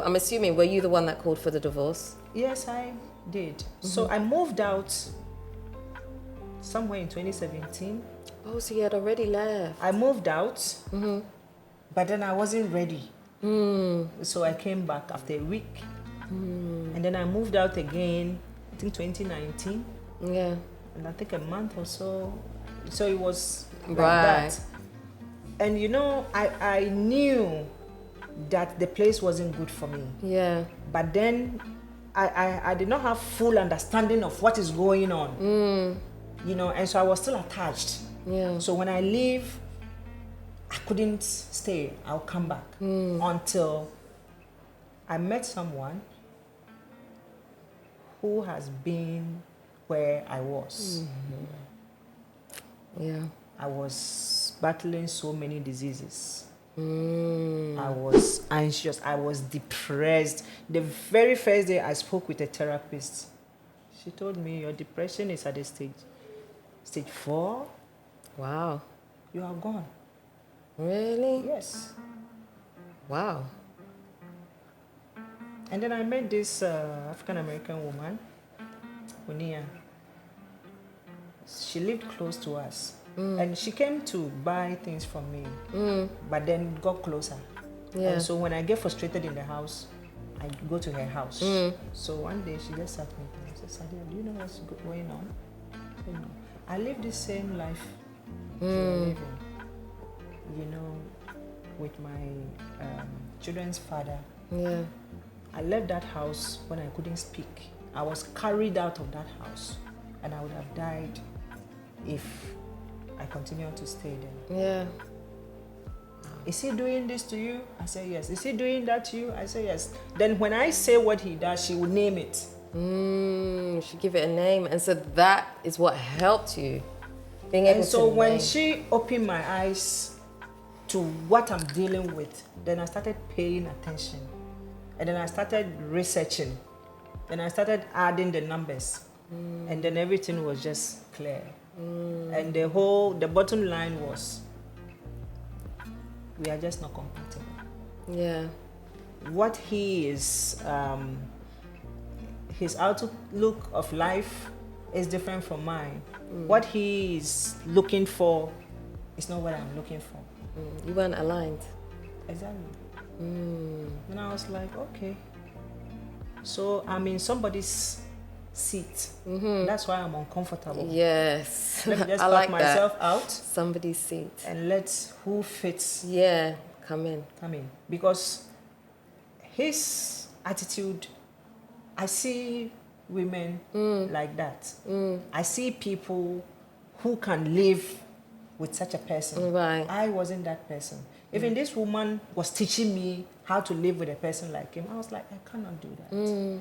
S2: I'm assuming, were you the one that called for the divorce?
S1: Yes, I did. So I moved out somewhere in 2017.
S2: Oh, so you had already left.
S1: I moved out, but then I wasn't ready. So I came back after a week. And then I moved out again, I think 2019.
S2: Yeah.
S1: And I think a month or so. So it was like that. And I knew that the place wasn't good for me.
S2: Yeah.
S1: But then I did not have full understanding of what is going on. And so I was still attached.
S2: Yeah.
S1: So when I leave, I couldn't stay. I'll come back. Until I met someone who has been where I was.
S2: Yeah.
S1: I was battling so many diseases. I was anxious. I was depressed. The very first day I spoke with a therapist, she told me, your depression is at the stage 4.
S2: Wow.
S1: You are gone.
S2: Really?
S1: Yes.
S2: Wow.
S1: And then I met this African-American woman, Unia. She lived close to us. And she came to buy things from me, but then got closer. Yeah. And so when I get frustrated in the house, I go to her house. So one day she just sat me and said, Sadia, do you know what's going on? I said, no. I live the same life you're living. You know, with my children's father. Yeah. I left that house when I couldn't speak. I was carried out of that house, and I would have died if I continued to stay there. Yeah. Is he doing this to you? I say yes. Is he doing that to you? I say yes. Then when I say what he does, she will name it. She
S2: give it a name, and so that is what helped you being able to. And
S1: so when she opened my eyes to what I'm dealing with, then I started paying attention, and then I started researching, then I started adding the numbers, and then everything was just clear. And the bottom line was, we are just not compatible. Yeah. What he is, his outlook of life is different from mine. What he is looking for is not what I'm looking for.
S2: You weren't aligned.
S1: Exactly. And I was like, okay. So I'm in somebody's seat. That's why I'm uncomfortable.
S2: Yes.
S1: Let me just pack myself out.
S2: Somebody's seat.
S1: And let who fits.
S2: Yeah, come in.
S1: Because his attitude, I see women like that. I see people who can live with such a person.
S2: Right.
S1: I wasn't that person. Even this woman was teaching me how to live with a person like him. I was like, I cannot do that.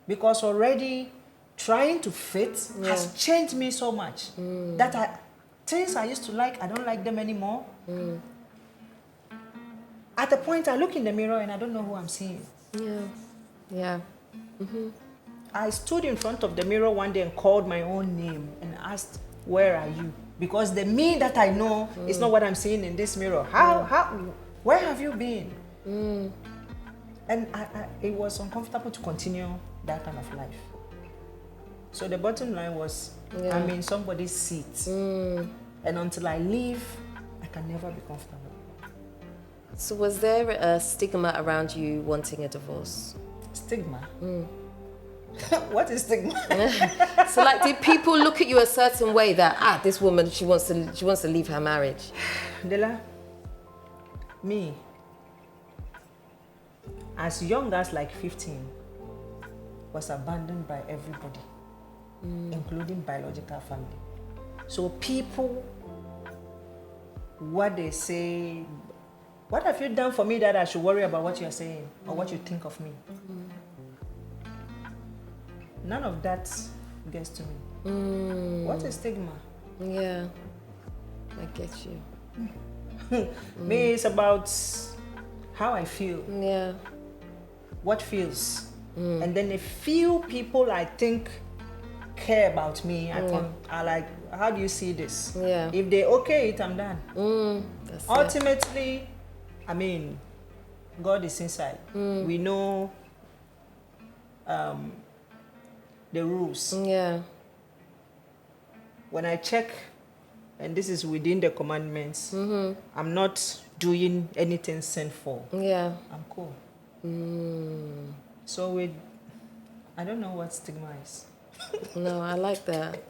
S1: Because already trying to fit has changed me so much that things I used to like, I don't like them anymore. At a point, I look in the mirror and I don't know who I'm seeing.
S2: Yeah.
S1: I stood in front of the mirror one day and called my own name and asked, where are you? Because the me that I know is not what I'm seeing in this mirror. Where have you been? And it was uncomfortable to continue that kind of life. So the bottom line was, I'm in somebody's seat. And until I leave, I can never be comfortable.
S2: So was there a stigma around you wanting a divorce?
S1: Stigma? What is stigma?
S2: So like, did people look at you a certain way that, this woman, she wants to leave her marriage?
S1: Dela, me, as young as like 15, was abandoned by everybody, including biological family. So people, what they say, what have you done for me that I should worry about what you're saying or what you think of me? None of that gets to me. What is stigma?
S2: Yeah, I get you.
S1: Me, it's about how I feel.
S2: Yeah.
S1: What feels. And then a few people I think care about me. I like, how do you see this?
S2: Yeah.
S1: If they okay it, I'm done. Ultimately, I mean, God is inside. We know the rules.
S2: Yeah.
S1: When I check, and this is within the commandments, I'm not doing anything sinful.
S2: Yeah.
S1: I'm cool. So I don't know what stigma is.
S2: No, I like that.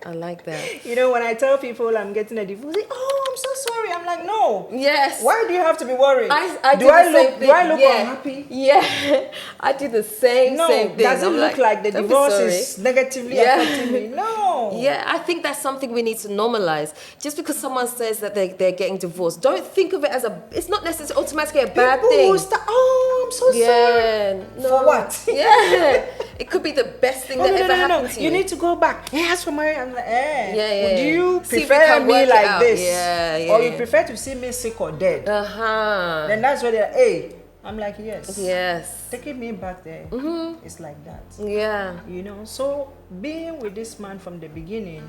S1: You know, when I tell people I'm getting a divorce, they say, oh, I'm so sorry. I'm like, no.
S2: Yes.
S1: Why do you have to be worried?
S2: Do I look
S1: unhappy?
S2: Yeah. I do the same thing.
S1: Does it look like the divorce is negatively affecting me? No.
S2: Yeah, I think that's something we need to normalize. Just because someone says that they're getting divorced, don't think of it as it's not necessarily automatically a bad thing.
S1: I'm so sorry.
S2: No.
S1: For what?
S2: Yeah. It could be the best thing that ever happened to you.
S1: You need to go back. Ask for my. I'm like,
S2: Would
S1: you prefer me like this? Or you prefer to see me sick or dead? Then that's where they're, hey. I'm like, yes. Taking me back there, it's like that.
S2: Yeah.
S1: You know, so being with this man from the beginning,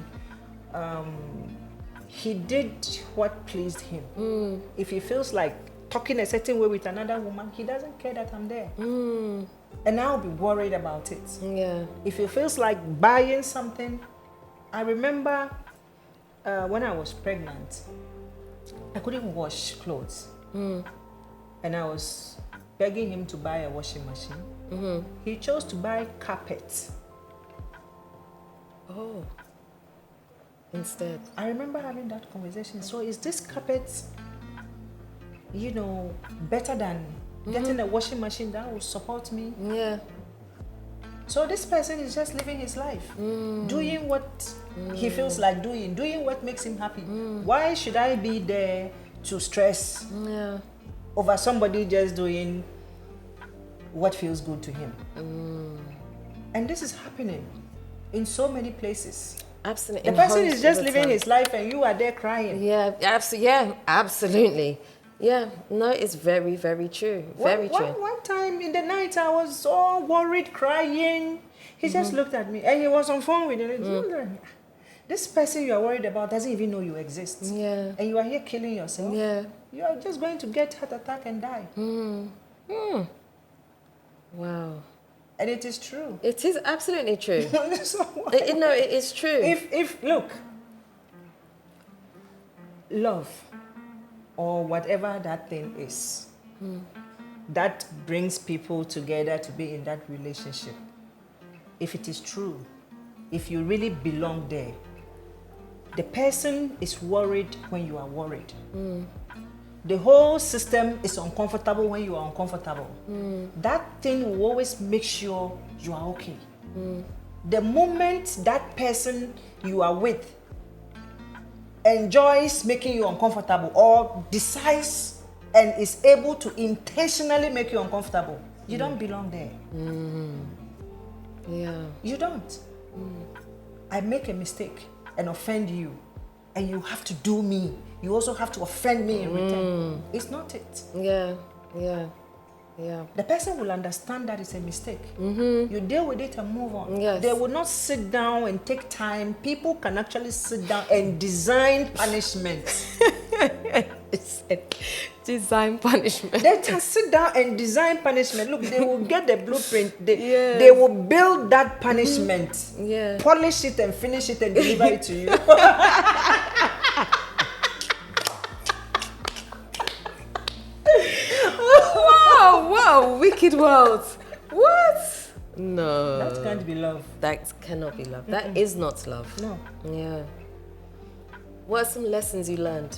S1: he did what pleased him. If he feels like talking a certain way with another woman, he doesn't care that I'm there. And I'll be worried about it.
S2: Yeah.
S1: If he feels like buying something, I remember when I was pregnant, I couldn't wash clothes. And I was begging him to buy a washing machine. He chose to buy carpet.
S2: Oh. Instead.
S1: I remember having that conversation. So is this carpet, you know, better than getting a washing machine that will support me?
S2: Yeah.
S1: So this person is just living his life, doing what he feels like doing what makes him happy. Why should I be there to stress over somebody just doing what feels good to him? And this is happening in so many places.
S2: Absolutely.
S1: The person is just living his life and you are there crying.
S2: Yeah, absolutely. Yeah, no, it's very, very true. Very true.
S1: One time in the night, I was so worried, crying. He just looked at me and he was on phone with it. This person you are worried about doesn't even know you exist.
S2: Yeah.
S1: And you are here killing yourself.
S2: Yeah.
S1: You are just going to get heart attack and die.
S2: Wow.
S1: And it is true.
S2: It is absolutely true.
S1: So
S2: it is true.
S1: If look, love or whatever that thing is, that brings people together to be in that relationship. If it is true, if you really belong there, the person is worried when you are worried. The whole system is uncomfortable when you are uncomfortable. That thing will always make sure you are okay. The moment that person you are with enjoys making you uncomfortable or decides and is able to intentionally make you uncomfortable, you don't belong there.
S2: Yeah.
S1: You don't. I make a mistake and offend you, and you have to do me. You also have to offend me in return. It's not it.
S2: Yeah.
S1: The person will understand that it's a mistake. You deal with it and move on.
S2: Yes.
S1: They will not sit down and take time. People can actually sit down and design punishment.
S2: Design punishment.
S1: They can sit down and design punishment. Look, they will get the blueprint. They will build that punishment, polish it and finish it and deliver it to you.
S2: Wow, wicked world. What? No.
S1: That can't be love.
S2: That cannot be love. That is not love.
S1: No.
S2: Yeah. What are some lessons you learned?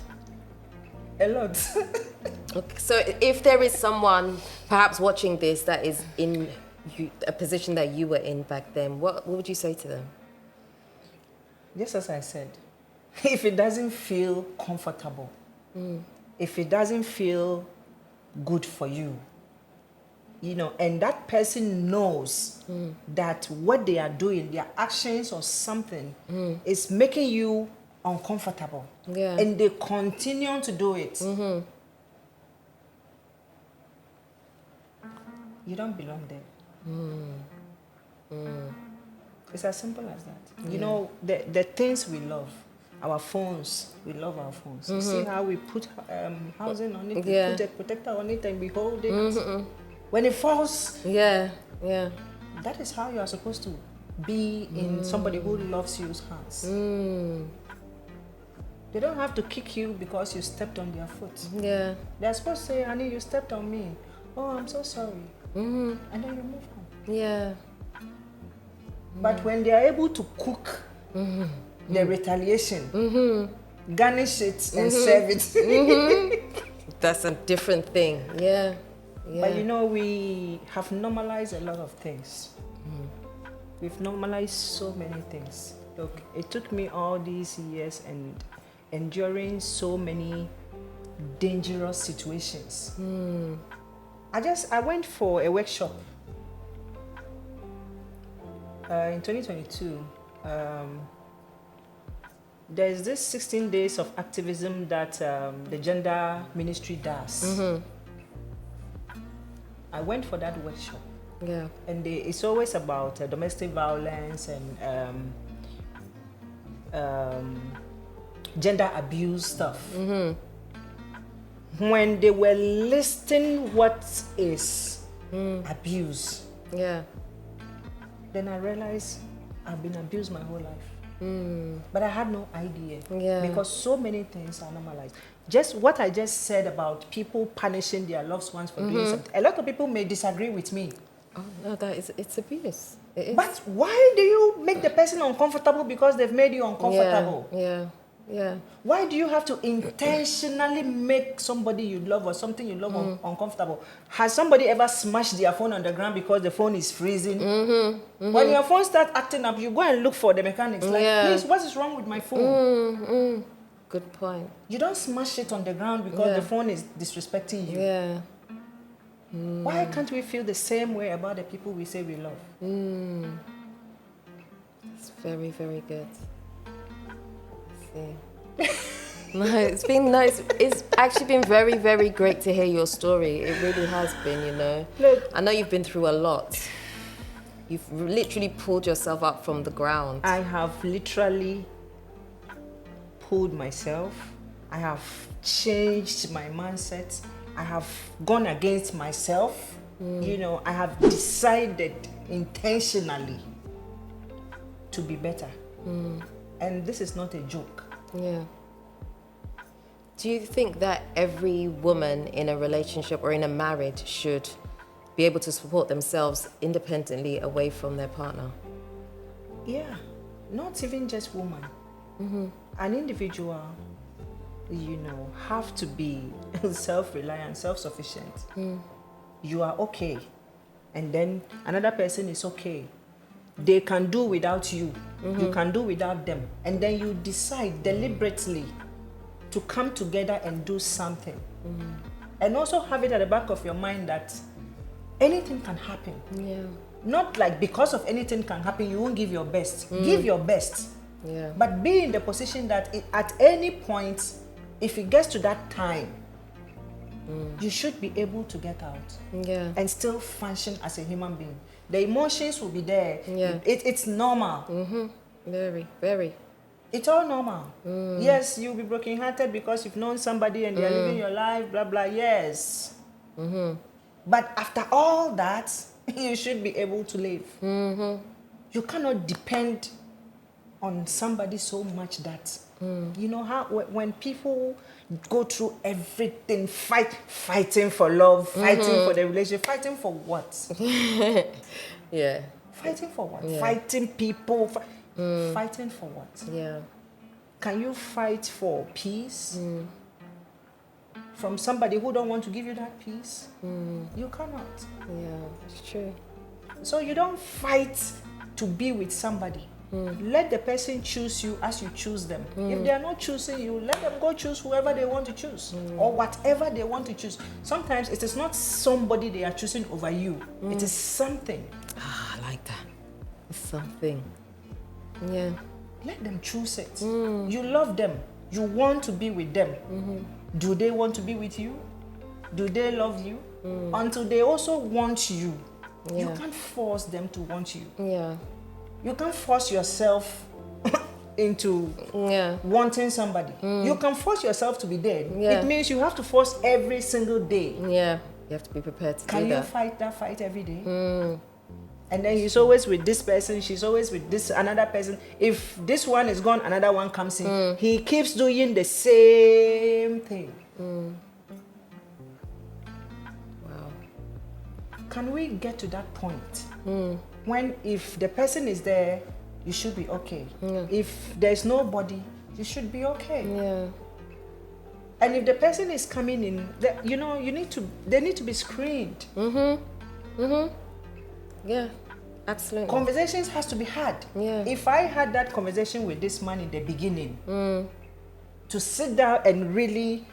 S1: A lot.
S2: Okay, so if there is someone perhaps watching this that is in a position that you were in back then, what would you say to them?
S1: Just as I said, if it doesn't feel comfortable, if it doesn't feel good for you, you know, and that person knows that what they are doing, their actions or something, is making you uncomfortable, and they continue to do it, you don't belong there. It's as simple as that. You know, the things we love, our phones, we love our phones. You see how we put housing on it, we put a protector on it, and we hold it. When it falls, that is how you are supposed to be in somebody who loves you's hands. They don't have to kick you because you stepped on their foot.
S2: Yeah.
S1: They're supposed to say, honey, you stepped on me. Oh, I'm so sorry. And then you move on.
S2: Yeah.
S1: But when they are able to cook the retaliation, garnish it and serve it.
S2: That's a different thing. Yeah.
S1: But you know, we have normalized a lot of things. We've normalized so many things. Look, it took me all these years and enduring so many dangerous situations. I went for a workshop In 2022, there's this 16 days of activism that the gender ministry does. I went for that workshop.
S2: Yeah.
S1: And it's always about domestic violence and gender abuse stuff. When they were listing what is abuse, then I realized I've been abused my whole life. But I had no idea because so many things are normalized. Just what I just said about people punishing their loved ones for doing something. A lot of people may disagree with me.
S2: Oh no, it's abuse. It is.
S1: But why do you make the person uncomfortable because they've made you uncomfortable?
S2: Yeah.
S1: Why do you have to intentionally make somebody you love or something you love uncomfortable? Has somebody ever smashed their phone on the ground because the phone is freezing? When your phone starts acting up, you go and look for the mechanics. Like, please, what is wrong with my phone?
S2: Good point.
S1: You don't smash it on the ground because the phone is disrespecting you.
S2: Yeah.
S1: Why can't we feel the same way about the people we say we love?
S2: It's very, very good. No, it's been nice. It's actually been very, very great to hear your story. It really has been, you know.
S1: Look,
S2: I know you've been through a lot. You've literally pulled yourself up from the ground.
S1: I have literally pulled myself. I have changed my mindset. I have gone against myself. You know, I have decided intentionally to be better. And this is not a joke.
S2: Yeah. Do you think that every woman in a relationship or in a marriage should be able to support themselves independently away from their partner?
S1: Yeah, not even just woman. An individual, you know, have to be self-reliant, self-sufficient. You are okay, and then another person is okay. They can do without you. You can do without them. And then you decide deliberately to come together and do something. And also have it at the back of your mind that anything can happen.
S2: Yeah.
S1: Not like because of anything can happen, you won't give your best. Give your best.
S2: Yeah.
S1: But be in the position that at any point, if it gets to that time, you should be able to get out and still function as a human being. The emotions will be there.
S2: Yeah.
S1: It's normal.
S2: Very, very.
S1: It's all normal. Yes, you'll be brokenhearted because you've known somebody and they're living your life, blah, blah, yes. But after all that, you should be able to live. You cannot depend on somebody so much that, you know, how when people go through everything, fighting for love, fighting for the relationship, fighting for what? Fighting for what? Fighting people, fighting for what? Can you fight for peace from somebody who don't want to give you that peace? You cannot.
S2: It's true.
S1: So you don't fight to be with somebody. Let the person choose you as you choose them. If they are not choosing you, let them go choose whoever they want to choose or whatever they want to choose. Sometimes it is not somebody they are choosing over you. It is something.
S2: I like that. It's something. Yeah.
S1: Let them choose it. You love them. You want to be with them. Do they want to be with you? Do they love you? Until they also want you. You can't force them to want you. You can't force yourself into wanting somebody. You can force yourself to be there. It means you have to force every single day.
S2: You have to be prepared to do that.
S1: Can you fight that fight every day? And then he's always with this person, she's always with this another person. If this one is gone, another one comes in. He keeps doing the same thing.
S2: Wow.
S1: Can we get to that point? When if the person is there, you should be okay. If there's nobody, you should be okay. And if the person is coming in, you know, they need to be screened.
S2: Yeah, absolutely.
S1: Conversations has to be had. If I had that conversation with this man in the beginning, to sit down and really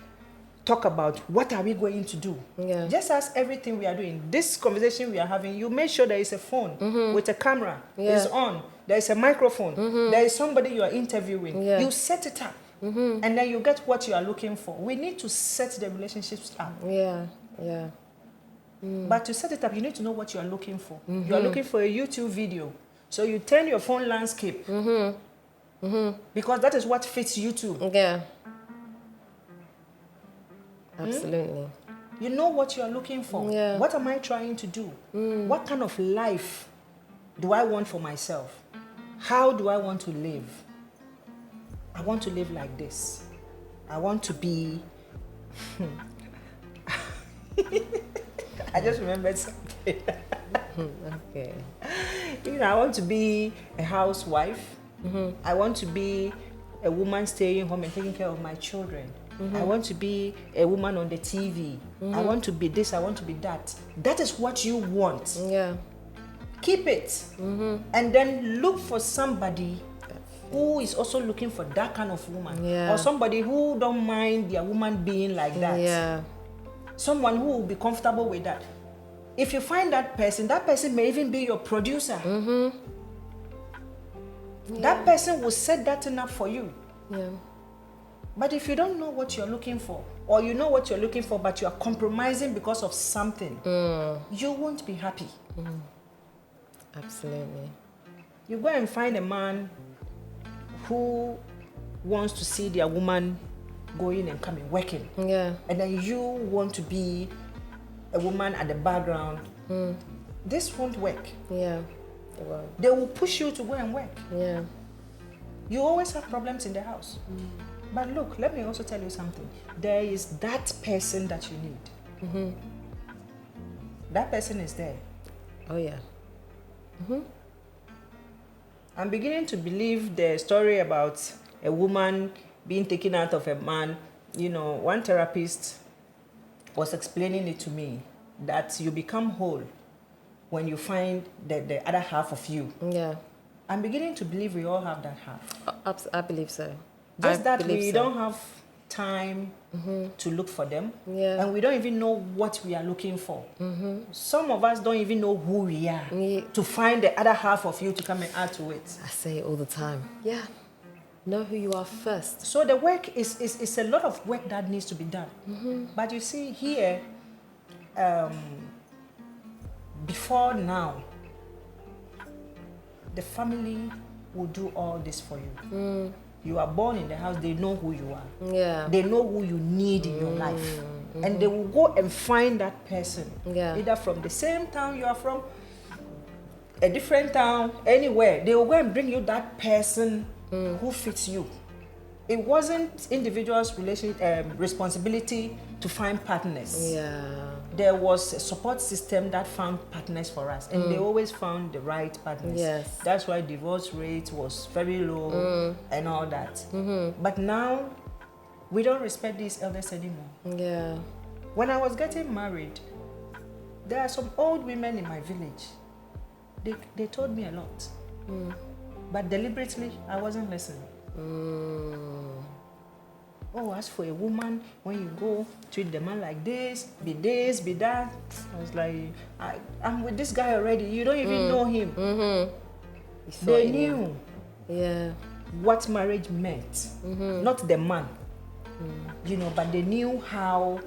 S1: talk about what are we going to do.
S2: Yeah.
S1: Just as everything we are doing, this conversation we are having, you make sure there is a phone with a camera. It's on. There is a microphone. There is somebody you are interviewing.
S2: Yeah.
S1: You set it up. And then you get what you are looking for. We need to set the relationships up.
S2: Yeah.
S1: But to set it up, you need to know what you are looking for. You are looking for a YouTube video. So you turn your phone landscape. Because that is what fits YouTube.
S2: Yeah. Absolutely.
S1: You know what you are looking for.
S2: Yeah.
S1: What am I trying to do? What kind of life do I want for myself? How do I want to live? I want to live like this. I want to be... I just remembered something.
S2: Okay.
S1: I want to be a housewife. I want to be a woman staying home and taking care of my children. I want to be a woman on the TV. I want to be this, I want to be that. That is what you want.
S2: Yeah.
S1: Keep it. And then look for somebody who is also looking for that kind of woman.
S2: Yeah.
S1: Or somebody who don't mind their woman being like that.
S2: Yeah.
S1: Someone who will be comfortable with that. If you find that person may even be your producer. That person will set that thing up for you.
S2: Yeah.
S1: But if you don't know what you're looking for, or you know what you're looking for, but you are compromising because of something, you won't be happy.
S2: Absolutely.
S1: You go and find a man who wants to see their woman going and coming, working.
S2: Yeah.
S1: And then you want to be a woman at the background. This won't work.
S2: Yeah. It won't.
S1: They will push you to go and work.
S2: Yeah.
S1: You always have problems in the house. But look, let me also tell you something. There is that person that you need. That person is there.
S2: Oh, yeah.
S1: I'm beginning to believe the story about a woman being taken out of a man. One therapist was explaining it to me, that you become whole when you find the other half of you.
S2: Yeah.
S1: I'm beginning to believe we all have that half.
S2: I believe so.
S1: Just that we don't have time to look for them.
S2: Yeah.
S1: And we don't even know what we are looking for. Some of us don't even know who we are to find the other half of you to come and add to it.
S2: I say it all the time. Yeah. Know who you are first.
S1: So the work is a lot of work that needs to be done. But you see here, before now, the family will do all this for you. You are born in the house, they know who you are.
S2: Yeah.
S1: They know who you need in your life. And they will go and find that person.
S2: Yeah.
S1: Either from the same town you are from, a different town, anywhere. They will go and bring you that person who fits you. It wasn't individuals' responsibility to find partners.
S2: Yeah.
S1: There was a support system that found partners for us, and they always found the right partners.
S2: Yes.
S1: That's why divorce rate was very low and all that. But now, we don't respect these elders anymore.
S2: Yeah.
S1: When I was getting married, there are some old women in my village. They told me a lot. But deliberately, I wasn't listening. Oh, as for a woman, when you go treat the man like this, be that. I was like, I'm with this guy already. You don't even know him. They knew what marriage meant. Not the man. But they knew how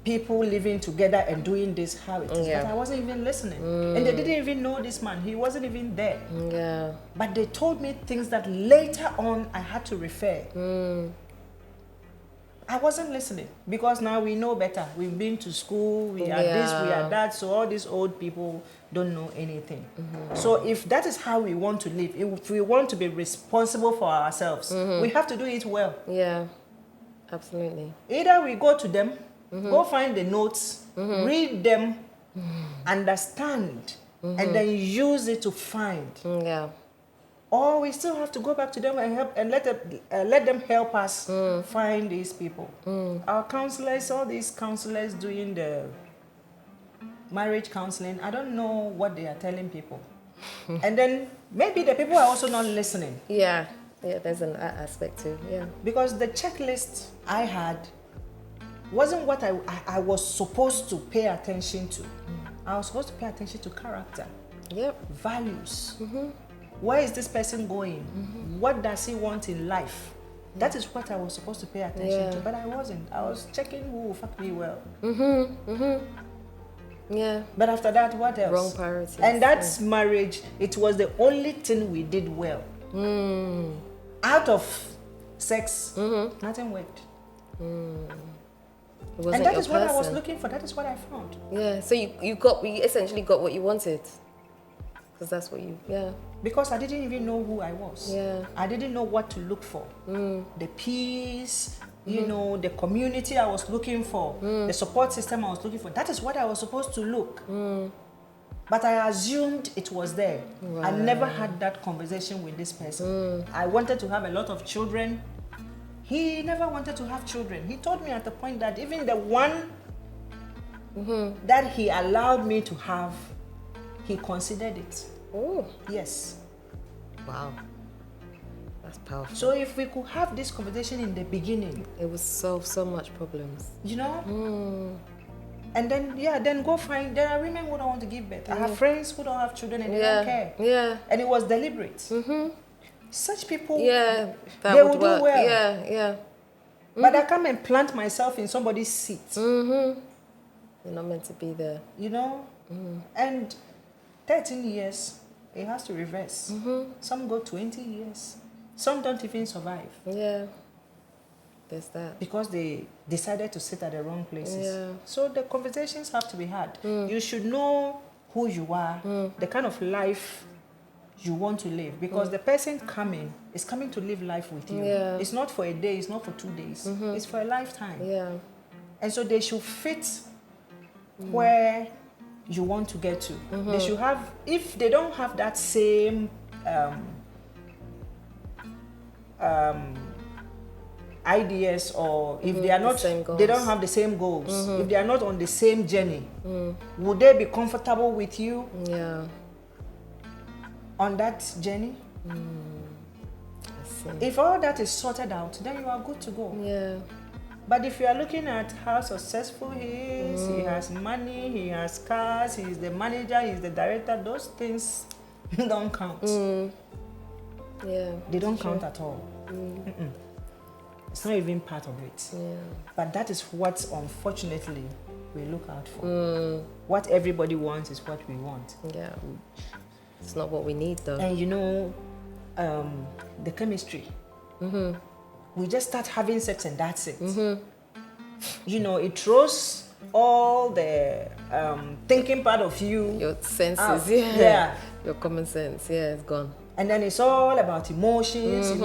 S1: people living together and doing this, how it is. But I wasn't even listening. And they didn't even know this man. He wasn't even there.
S2: Yeah.
S1: But they told me things that later on I had to refer. I wasn't listening because now we know better. We've been to school, we are this, we are that. So all these old people don't know anything. So if that is how we want to live, if we want to be responsible for ourselves, we have to do it well.
S2: Yeah, absolutely.
S1: Either we go to them, go find the notes, read them, understand, and then use it to find.
S2: Yeah.
S1: Or we still have to go back to them and help and let them help us find these people. Our counselors, all these counselors doing the marriage counseling, I don't know what they are telling people. And then maybe the people are also not listening.
S2: Yeah. Yeah, there's an aspect too, yeah.
S1: Because the checklist I had wasn't what I was supposed to pay attention to. I was supposed to pay attention to character, values. Where is this person going? What does he want in life? That is what I was supposed to pay attention to, but I wasn't. I was checking who will fuck me well.
S2: Yeah.
S1: But after that, what else?
S2: Wrong priorities.
S1: And that's marriage. It was the only thing we did well. Out of sex, nothing worked. And that is what I was looking for. That is what I found.
S2: Yeah. So you essentially got what you wanted. Because that's what you,
S1: Because I didn't even know who I was.
S2: Yeah.
S1: I didn't know what to look for. The peace, you know, the community I was looking for, the support system I was looking for. That is what I was supposed to look. But I assumed it was there. I never had that conversation with this person. I wanted to have a lot of children. He never wanted to have children. He told me at the point that even the one that he allowed me to have, he considered it.
S2: Oh.
S1: Yes.
S2: Wow. That's powerful.
S1: So if we could have this conversation in the beginning,
S2: it would solve so much problems.
S1: You know? And then go find, there are women who don't want to give birth. I have friends who don't have children and they don't care.
S2: Yeah.
S1: And it was deliberate. Such people,
S2: they
S1: will do
S2: work.
S1: well.
S2: Yeah.
S1: But I come and plant myself in somebody's seat.
S2: You're not meant to be there.
S1: You know? And 13 years, it has to reverse. Some go 20 years. Some don't even survive.
S2: Yeah, there's that.
S1: Because they decided to sit at the wrong places.
S2: Yeah.
S1: So the conversations have to be had. You should know who you are, the kind of life you want to live. Because the person coming is coming to live life with you.
S2: Yeah.
S1: It's not for a day, it's not for 2 days. It's for a lifetime.
S2: Yeah.
S1: And so they should fit where you want to get to. They should have, if they don't have that same ideas, or if they are not, they don't have the same goals, if they are not on the same journey, would they be comfortable with you on that journey?
S2: I see.
S1: If all that is sorted out, then you are good to go.
S2: Yeah.
S1: But if you are looking at how successful he is, he has money, he has cars, he's the manager, he's the director, those things don't count.
S2: Yeah.
S1: They don't count at all. It's not even part of it.
S2: Yeah.
S1: But that is what, unfortunately, we look out for. What everybody wants is what we want.
S2: Yeah. It's not what we need, though.
S1: And you know, the chemistry. We just start having sex and that's it. You know, it throws all the thinking part of you.
S2: Your senses,
S1: out.
S2: yeah. Your common sense, it's gone.
S1: And then it's all about emotions. And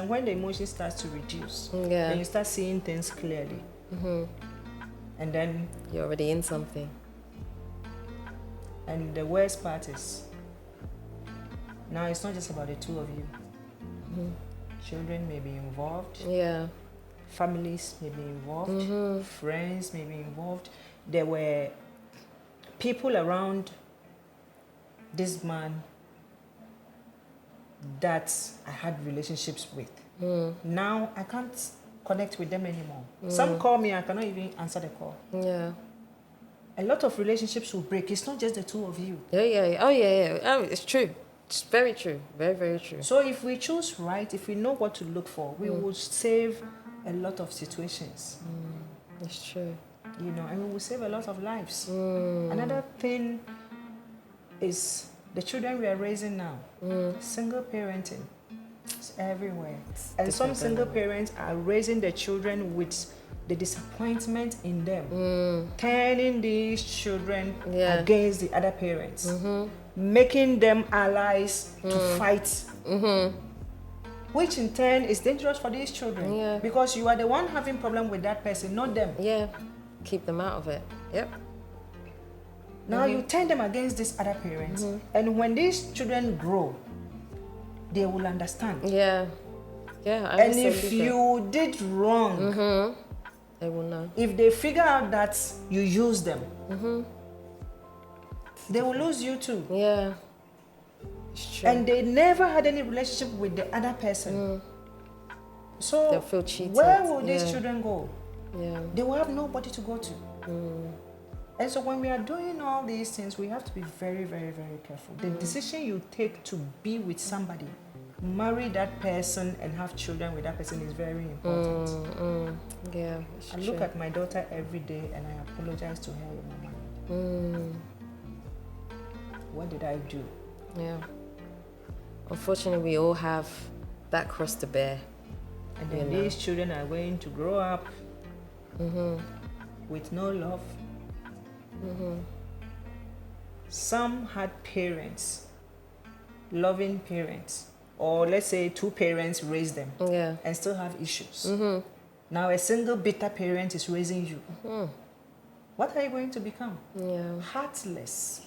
S1: when the emotion starts to reduce, then you start seeing things clearly. And then
S2: you're already in something.
S1: And the worst part is, now it's not just about the two of you. Children may be involved.
S2: Yeah.
S1: Families may be involved. Friends may be involved. There were people around this man that I had relationships with. Now I can't connect with them anymore. Some call me, I cannot even answer the call.
S2: Yeah.
S1: A lot of relationships will break. It's not just the two of you.
S2: Yeah. Oh, yeah. Oh, it's true. It's very true. Very, very true.
S1: So if we choose right, if we know what to look for, we will save a lot of situations.
S2: It's true.
S1: You know, and we will save a lot of lives. Another thing is the children we are raising now. Single parenting. It's everywhere. And some single parents are raising their children with the disappointment in them, turning these children against the other parents, making them allies to fight, which in turn is dangerous for these children because you are the one having problem with that person, not them.
S2: Yeah, keep them out of it. Yep.
S1: Now you turn them against these other parents, and when these children grow, they will understand.
S2: Yeah.
S1: And if you did wrong,
S2: they will know.
S1: If they figure out that you use them, they will lose you too.
S2: Yeah.
S1: And they never had any relationship with the other person. So
S2: they'll feel cheated.
S1: Where will these children go?
S2: Yeah.
S1: They will have nobody to go to. And so when we are doing all these things, we have to be very, very, very careful. The decision you take to be with somebody, marry that person and have children with that person is very important.
S2: Yeah,
S1: I look at my daughter every day and I apologize to her in my mind. What did I do?
S2: Yeah. Unfortunately, we all have that cross to bear.
S1: And then these children are going to grow up with no love. Some had parents, loving parents, or let's say 2 parents raised them and still have issues. Now a single bitter parent is raising you. What are you going to become? Heartless.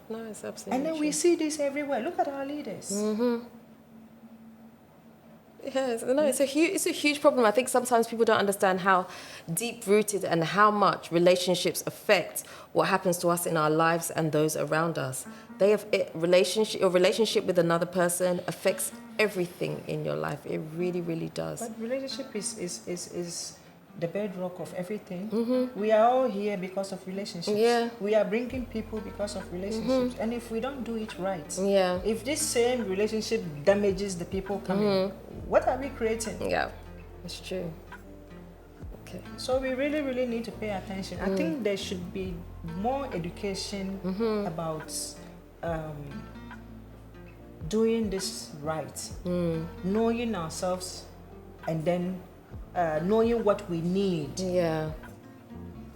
S2: No, it's absolutely
S1: And then
S2: true.
S1: we see this everywhere. Look at our leaders.
S2: Yes, no, it's a huge problem. I think sometimes people don't understand how deep-rooted and how much relationships affect what happens to us in our lives and those around us. Your relationship with another person affects everything in your life. It really, really does.
S1: But relationship is the bedrock of everything. We are all here because of relationships.
S2: Yeah.
S1: We are bringing people because of relationships. And if we don't do it right, if this same relationship damages the people coming, what are we creating?
S2: Yeah, it's true. Okay.
S1: So we really, really need to pay attention. I think there should be more education about doing this right, knowing ourselves, and then knowing what we need.
S2: Yeah.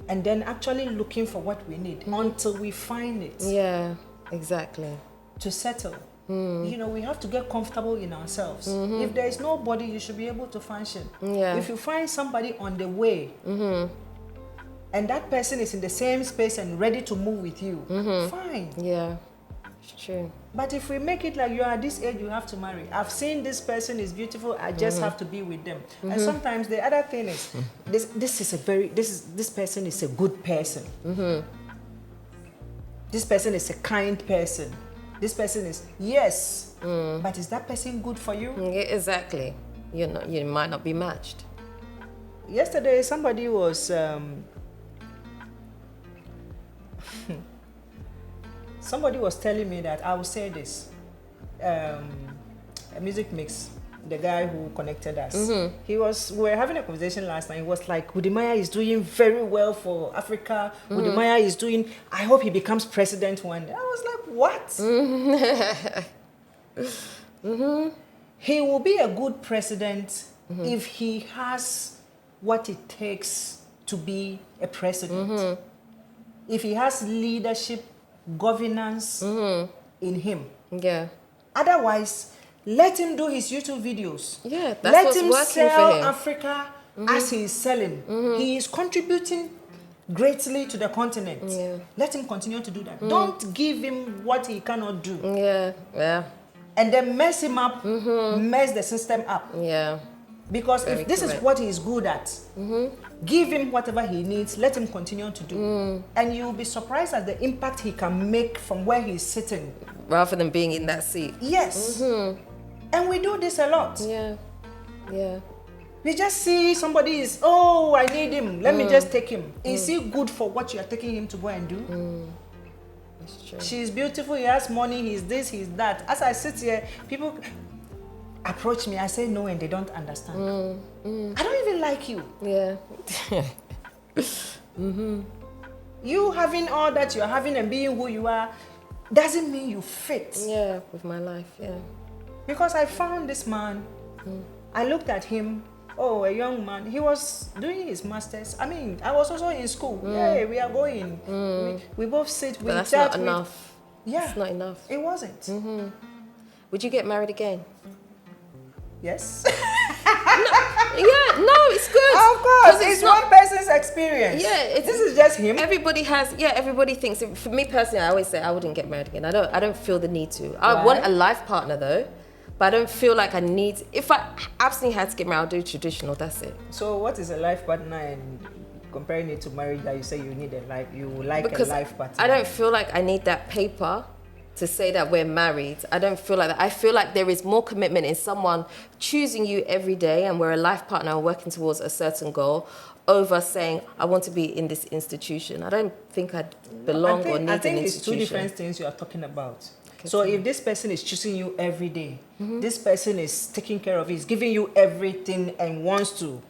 S1: And then actually looking for what we need until we find it.
S2: Yeah, exactly.
S1: To settle. You know, we have to get comfortable in ourselves. If there is nobody, you should be able to function.
S2: Yeah.
S1: If you find somebody on the way, and that person is in the same space and ready to move with you, fine.
S2: Yeah, it's true.
S1: But if we make it like you are at this age, you have to marry. I've seen this person is beautiful, I just have to be with them. And sometimes the other thing is, this person is a good person. This person is a kind person. This person is, yes, but is that person good for you?
S2: Yeah, exactly. You might not be matched.
S1: Yesterday, somebody was somebody was telling me that, I will say this, a music mix, the guy who connected us, we were having a conversation last night. He was like, Udimaya is doing very well for Africa. Udimaya is doing, I hope he becomes president one day. I was like, what? He will be a good president if he has what it takes to be a president. If he has leadership, governance in him.
S2: Yeah.
S1: Otherwise, let him do his YouTube videos.
S2: Yeah, that's what's working for him.
S1: Let him sell Africa as he is selling. He is contributing greatly to the continent.
S2: Yeah.
S1: Let him continue to do that. Don't give him what he cannot do.
S2: Yeah.
S1: And then mess him up, mess the system up.
S2: Yeah.
S1: Because if this is what he is good at, give him whatever he needs, let him continue to do. And you'll be surprised at the impact he can make from where he's sitting.
S2: Rather than being in that seat.
S1: Yes. And we do this a lot.
S2: Yeah.
S1: We just see somebody is, oh, I need him. Let me just take him. Is he good for what you are taking him to go and do?
S2: That's true.
S1: She's beautiful, he has money, he's this, he's that. As I sit here, people approach me, I say no, and they don't understand. I don't even like you.
S2: Yeah.
S1: You having all that you're having and being who you are doesn't mean you fit.
S2: Yeah, with my life, yeah.
S1: Because I found this man, I looked at him, a young man, he was doing his masters. I mean, I was also in school. Yeah, we are going. We both sit, we
S2: But that's
S1: chat.
S2: not enough.
S1: Yeah.
S2: It's not enough.
S1: It wasn't.
S2: Would you get married again?
S1: Yes.
S2: Yeah, no, it's good.
S1: Of course, it's one person's experience.
S2: Yeah,
S1: this is just him.
S2: Everybody thinks. For me personally, I always say I wouldn't get married again. I don't feel the need to. I want a life partner though, but I don't feel like I need. If I absolutely had to get married, I'll do traditional. That's it.
S1: So, what is a life partner, and comparing it to marriage? That you say you need a life partner.
S2: I don't feel like I need that paper to say that we're married. I don't feel like that. I feel like there is more commitment in someone choosing you every day and we're a life partner and working towards a certain goal over saying, I want to be in this institution. I don't think I belong or need an institution.
S1: I think it's two different things you are talking about. Okay, so if this person is choosing you every day, this person is taking care of you, is giving you everything and wants to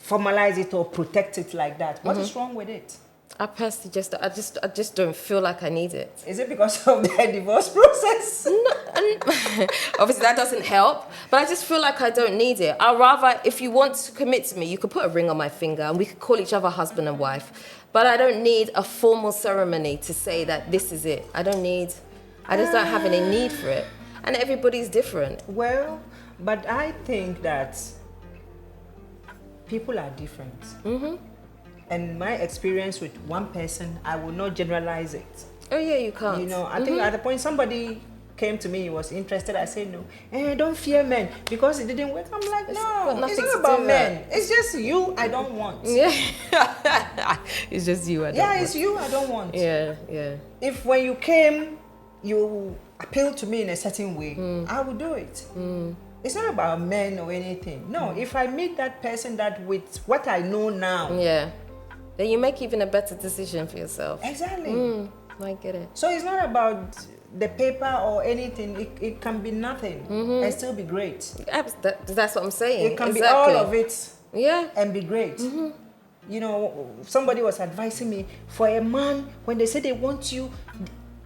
S1: formalize it or protect it like that, what is wrong with it?
S2: I personally just don't feel like I need it.
S1: Is it because of the divorce process?
S2: No, obviously that doesn't help, but I just feel like I don't need it. I'd rather, if you want to commit to me, you could put a ring on my finger and we could call each other husband and wife. But I don't need a formal ceremony to say that this is it. I just don't have any need for it. And everybody's different.
S1: Well, but I think that people are different. And my experience with one person, I will not generalize it.
S2: Oh yeah, you can't.
S1: You know, I think at the point somebody came to me, he was interested, I said no. Don't fear men because it didn't work. I'm like, no, it's not about men. It's just you I don't want.
S2: Yeah. It's just you I don't want.
S1: Yeah, it's you I don't want.
S2: Yeah, yeah.
S1: If when you came, you appealed to me in a certain way, I will do it. It's not about men or anything. No, if I meet that person that with what I know now.
S2: Yeah. Then you make even a better decision for yourself.
S1: Exactly.
S2: I get it.
S1: So it's not about the paper or anything. It can be nothing and still be great.
S2: That's what I'm saying.
S1: It can be all of it and be great. You know, somebody was advising me, for a man, when they say they want you,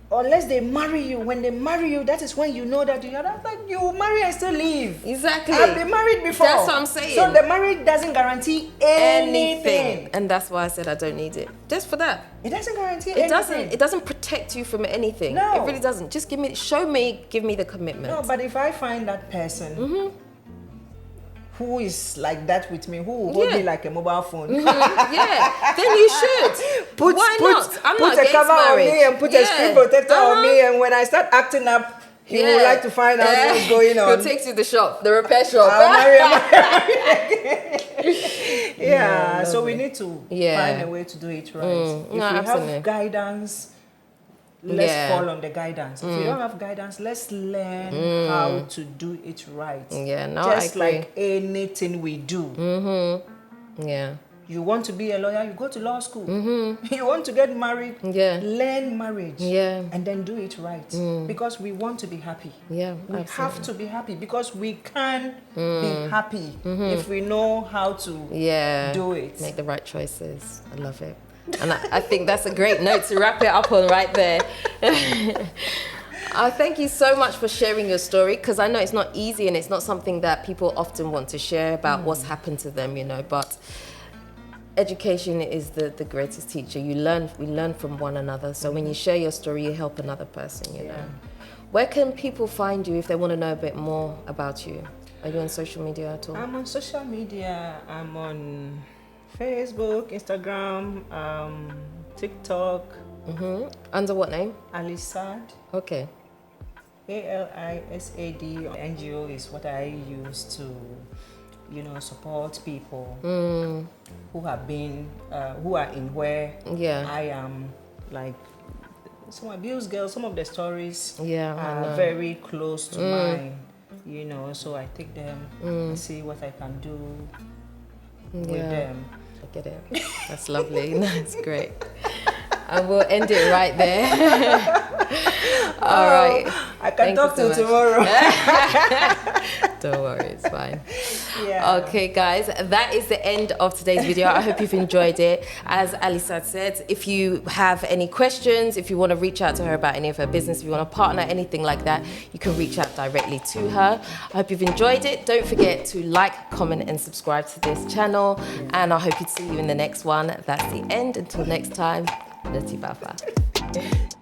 S1: unless they marry you, when they marry you, that is when you know that you're not like you marry and still leave.
S2: Exactly.
S1: I've been married before.
S2: That's what I'm saying.
S1: So the marriage doesn't guarantee anything.
S2: And that's why I said I don't need it. Just for that.
S1: It doesn't guarantee anything.
S2: It doesn't protect you from anything.
S1: No.
S2: It really doesn't. Just give me the commitment.
S1: No, but if I find that person who is like that with me, who will hold me like a mobile phone.
S2: Yeah, then you should. Why not? I'm not
S1: put a cover
S2: marriage.
S1: on me and put a screen protector on me, and when I start acting up, he would like to find out what's going on.
S2: He'll take you to the shop, the repair shop.
S1: Yeah, so we need to find a way to do it right. If we have guidance, let's fall on the guidance. If we don't have guidance, let's learn how to do it right.
S2: Yeah, no,
S1: just
S2: I agree.
S1: like anything we do.
S2: Yeah.
S1: You want to be a lawyer, you go to law school. You want to get married, learn marriage, and then do it right. Because we want to be happy. Yeah, we have to be happy because we can be happy if we know how to do it.
S2: Make the right choices. I love it. And I think that's a great note to wrap it up on right there. Thank you so much for sharing your story, because I know it's not easy and it's not something that people often want to share about what's happened to them, you know, but education is the greatest teacher. We learn from one another. So when you share your story, you help another person, you know. Where can people find you if they want to know a bit more about you? Are you on social media at all?
S1: I'm on social media. I'm on Facebook, Instagram, TikTok.
S2: Under what name?
S1: Alisad.
S2: Okay.
S1: ALISAD. NGO is what I use to, you know, support people who have been, who are in where I am. Like some abused girls, some of the stories are very close to mine, you know, so I take them and see what I can do with them.
S2: I get it. That's lovely. That's great. And we'll end it right there. All right.
S1: I can talk till tomorrow.
S2: Don't worry, it's fine. Okay, guys, that is the end of today's video. I hope you've enjoyed it. As Alisad said, if you have any questions, if you want to reach out to her about any of her business, if you want to partner, anything like that, you can reach out directly to her. I hope you've enjoyed it. Don't forget to like, comment, and subscribe to this channel. And I hope to see you in the next one. That's the end. Until next time, Nati Bafa.